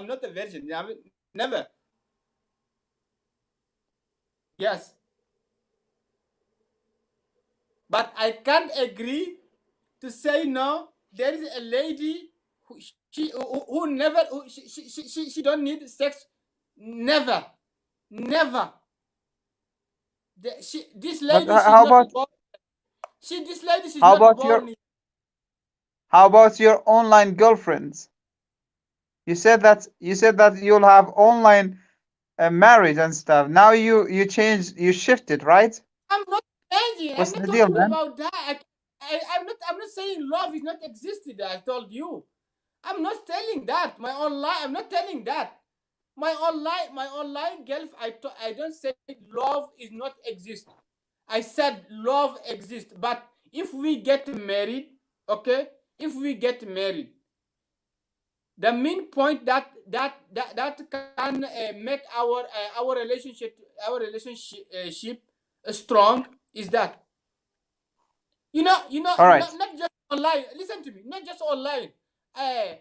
not a virgin. Never. Yes, but I can't agree to say no. There is a lady who never she don't need sex. Never, never. This But lady she's not born. This lady she's how not about your born. how about your online girlfriends? You said that you'll have online marriage and stuff. Now you shifted, right? I'm not changing. I'm What's not the deal, talking man? about that. I'm not saying love is not existed. I told you. I'm not telling that. I'm not telling that. My online girl. I don't say love is not exist. I said love exists. But if we get married, okay, if we get married, the main point that can make our relationship strong is that All right. not just online. Listen to me, not just online. uh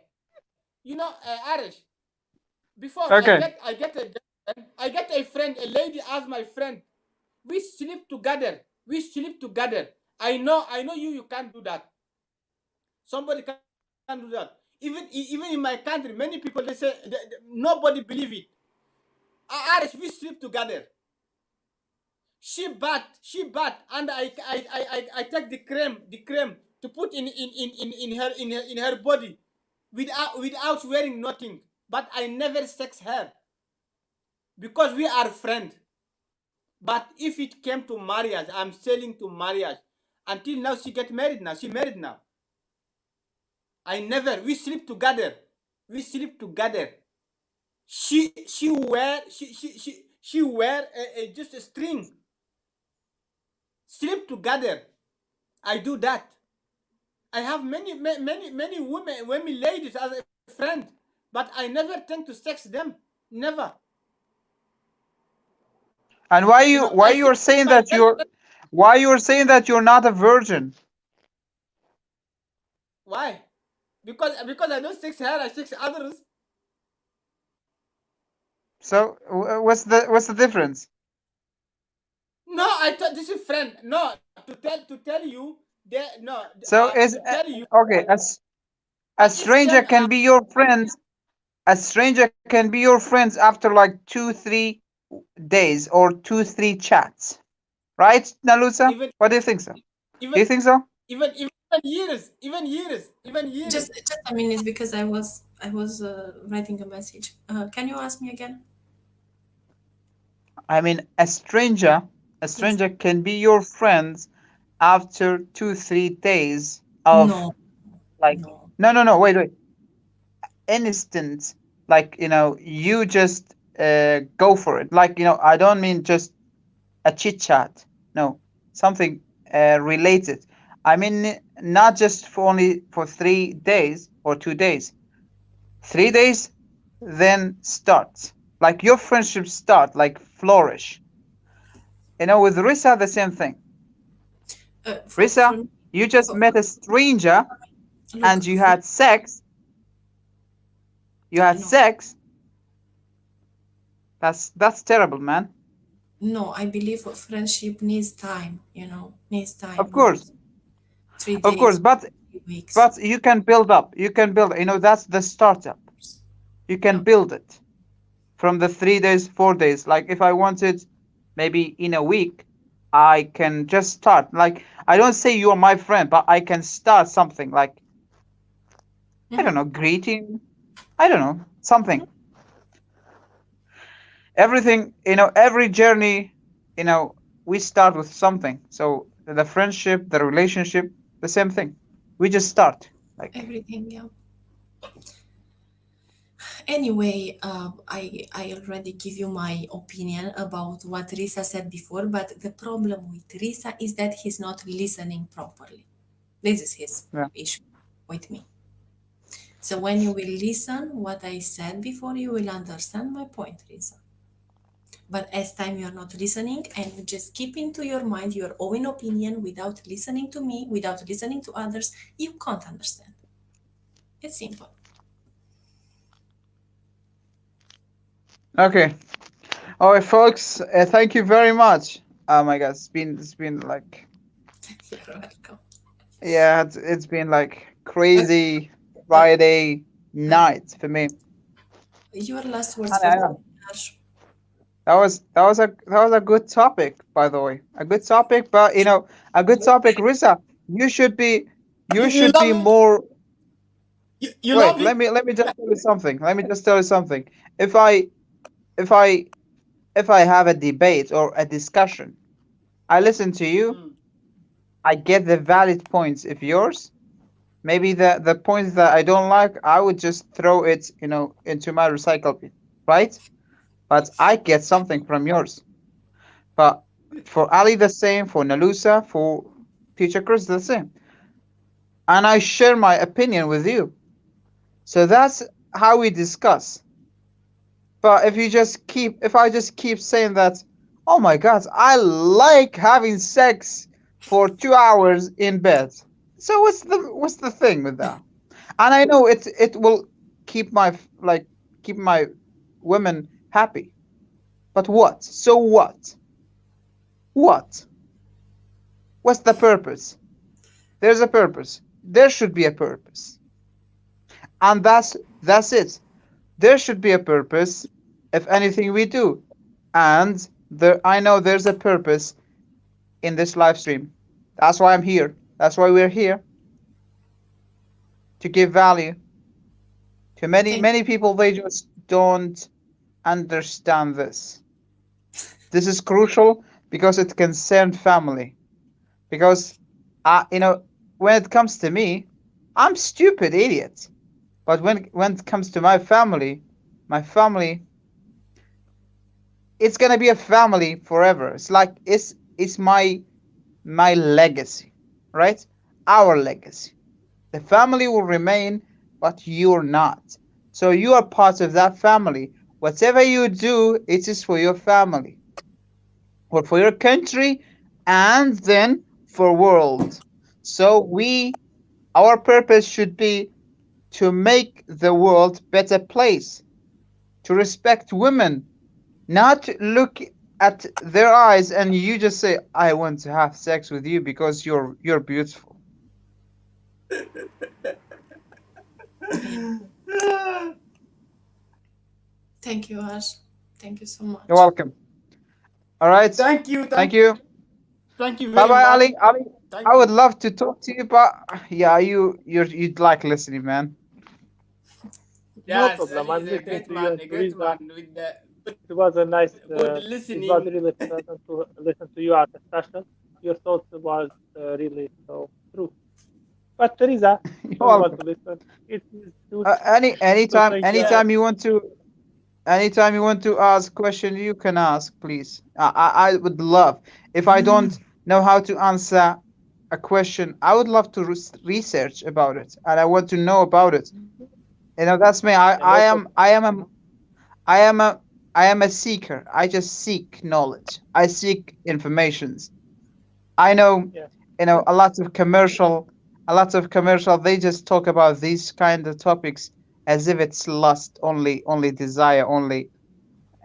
Arish, before Okay. I get a friend, a lady as my friend. We sleep together. I know you can't do that. Somebody can do that. Even in my country, many people they say nobody believe it. Arish, we sleep together. She bat, and I take the cream to put in her body without wearing nothing. But I never sex her because we are friends. But if it came to marriage, I'm selling to marriage. Until now, she get married now. She married now. I never. We sleep together. We sleep together. She wear just a string. Sleep together. I do that. I have many women ladies as a friend, but I never tend to sex them. Never. And why You you know, why I you're think saying my that you're not a virgin? why? Because I don't sex her, I sex others. So what's the difference? No, I thought this is friend. No, to tell you that no, So is to tell you okay, a each stranger time can be your friend. A stranger can be your friends after like 2-3 days or 2-3 chats, right, Nalusa? even What do you think so? Do even you think so? even years. Just a minute because I was writing a message. Can you ask me again? I mean, a Yes. stranger can be your friends after 2-3 days of No, like, no, no, wait, instant, like, you just go for it. Like, I don't mean just a chit chat. No, something related. I mean, not just for only for 3 days or 2 days. 3 days, then start. Like your friendship start, like flourish. With Risa, the same thing. for Risa, me, you just for, met a stranger and look, you had sex. You had no, sex. That's terrible, man. no. I believe friendship needs time. Needs time, Of not course, three of course, days, but 3 weeks. but you can build up. You can build. That's the startup. You can Yeah. build it from the 3 days, 4 days. Like if I wanted, maybe in a week, I can just start. Like I don't say you are my friend, but I can start something. Like I don't Mm-hmm. know, greeting. I don't know, something. Everything, every journey, we start with something. So the friendship, the relationship, the same thing. We just start. Like, Everything. Yeah. Anyway, I already give you my opinion about what Risa said before, but the problem with Risa is that he's not listening properly. This is his yeah. issue with me. So when you will listen what I said before, you will understand my point, Risa. But as time you're not listening and you just keep into your mind your own opinion without listening to me, without listening to others, you can't understand. It's simple. Okay. All right, folks. Thank you very much. Oh my God, it's been like, You're welcome. yeah, it's been like crazy Friday night for me. Your last words And for I today, know Harsh. that was a good topic, by the way. A good topic, but a good topic, Risa. You should be you You should be love it. more. You Wait, love let it. me let me just tell you something. Let me just tell you something. If I if I if I have a debate or a discussion, I listen to you. Mm. I get the valid points of yours. Maybe the points that I don't like, I would just throw it, into my recycle bin, right? But I get something from yours. But for Ali, the same. For Nalusa, for Teacher Chris, the same. And I share my opinion with you. So that's how we discuss. But if I just keep saying that, oh my God, I like having sex for 2 hours in bed. So what's the thing with that? And I know it will keep keep my women happy. But what? So what? What? What's the purpose? There's a purpose. There should be a purpose. And that's it. There should be a purpose if anything we do. And I know there's a purpose in this live stream. That's why I'm here. That's why we're here, to give value to many, Thank many people. They just don't understand this. This is crucial because it concerns family. Because, when it comes to me, I'm stupid idiot. But when it comes to my family, it's gonna be a family forever. It's like it's my legacy, right? Our legacy. The family will remain, but you're not. So you are part of that family. Whatever you do, it is for your family or for your country and then for world. So our purpose should be to make the world better place, to respect women, not look at their eyes and you just say, I want to have sex with you because you're beautiful. Thank you, Ash. Thank you so much. You're welcome. All right. Thank you. Thank you. Thank you Bye very bye, much. Ali. Ali, Thank I would you. love to talk to you, but yeah, you'd like listening, man. Yes, problem. Ali I'm is a listening great to you man, and a to great Riza. man with the It was a nice. good It was listening. really pleasant to listen to you as a session. Your thoughts was really so true. But Teresa, You're don't want welcome. to listen. It is true. Anytime thank you. anytime you want to ask question, you can ask, please. I would love, if I don't know how to answer a question, I would love to research about it and I want to know about it. You know, that's me. Yeah, no problem. I am a seeker. I just seek knowledge. I seek informations. I know, Yeah. a lot of commercial, they just talk about these kind of topics as if it's lust, only desire, only,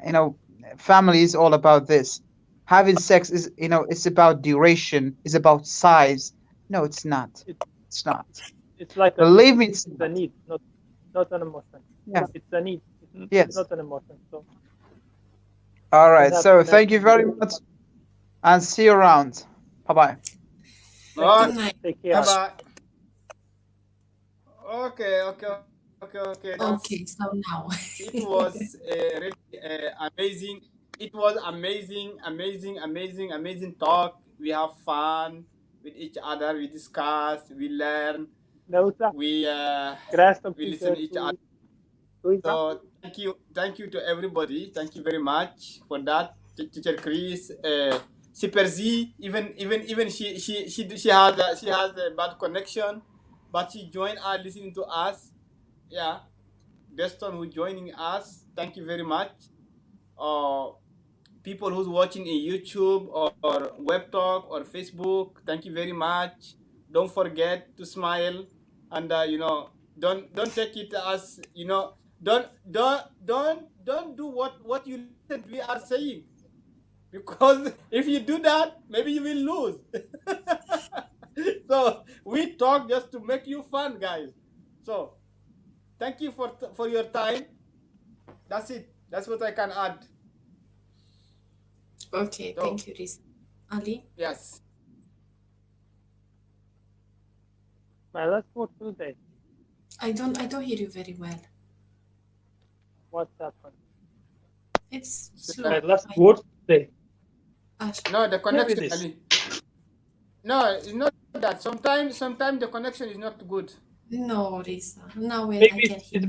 you know, family is all about this. Having sex is, it's about duration, it's about size. No, it's not. It, It's not. it's like a need. Believe me, it's It's a not. need, not an emotion. Yeah. It's a need. It's Yes. not an emotion. So All we right. have So that. thank you very much and see you around. Bye bye. Good night. Take care. Bye bye. Okay. Okay, so now. It was really amazing. It was amazing talk. We have fun with each other. We discuss. We learn. Nauta, We graças we listen to each other. So thank you to everybody. Thank you very much for that, Teacher Chris. Super Z, even she has a bad connection, but she joined us listening to us. Yeah, Beston who joining us. Thank you very much. People who's watching in YouTube or Web Talk or Facebook, thank you very much. Don't forget to smile and don't take it as don't do what you listen we are saying, because if you do that maybe you will lose. So we talk just to make you fun, guys. So thank you for your time. That's it. That's what I can add. Okay, So, thank you, Riz. Ali? yes. My last word today. I don't hear you very well. What happened? It's My slow. last word today. Ash. No, the connection, this. Ali. No, it's not that. Sometimes the connection is not good. No, Risa. Now I Maybe can hear. it's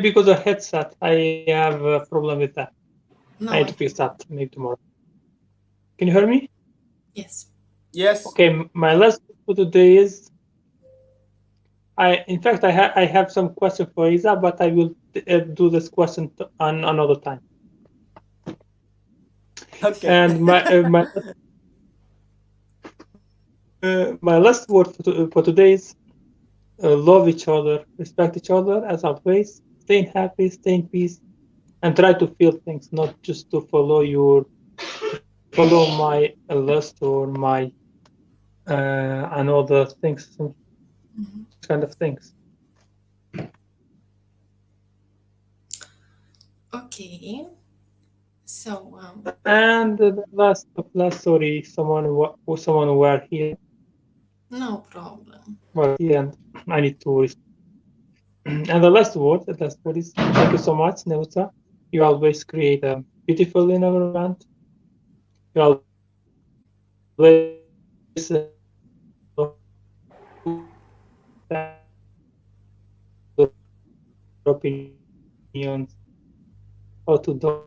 because of headset. I have a problem with that. No, I need to fix that maybe tomorrow. Can you hear me? Yes. Yes. Okay, my last word for today is in fact I have some question for Isa, but I will do this question on another time. Okay. And my last word for today is love each other, respect each other as always, stay happy, stay in peace, and try to feel things, not just to follow my lust or my and other things, kind of things. Okay. So And the last sorry, someone were here. no problem. Well, the end. I need to. And the last word is thank you so much, Neuta. You always create a beautiful environment. You always opinions, how to don't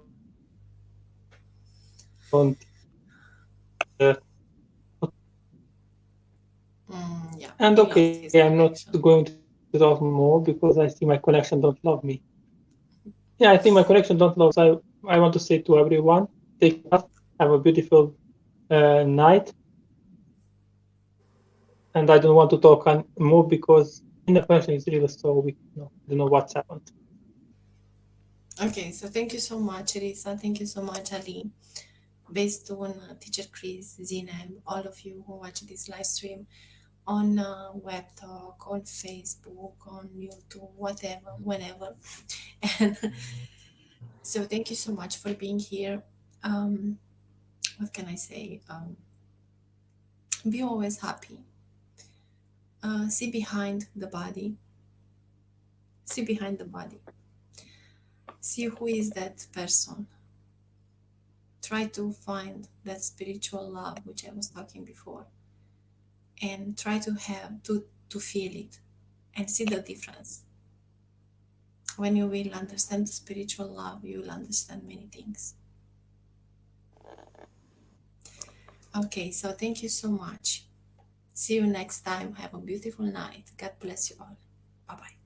Yeah. And he lost okay, his I'm not connection. going to talk more because I see my connection don't love me. Yeah, I think my connection don't love. So I want to say to everyone, take care, have a beautiful night. And I don't want to talk more because in the connection is really so weak. No, I don't know what's happened. Okay, so thank you so much, Risa. Thank you so much, Ali. Based on Teacher Chris, Zineb, all of you who watch this live stream on Web Talk, on Facebook, on YouTube, whatever, whenever. And so thank you so much for being here. What can I say? Be always happy. See behind the body. See behind the body. See who is that person. Try to find that spiritual love which I was talking before, and try to have to feel it and see the difference. When you will understand the spiritual love, you will understand many things. Okay, so thank you so much. See you next time. Have a beautiful night. God bless you all. Bye bye.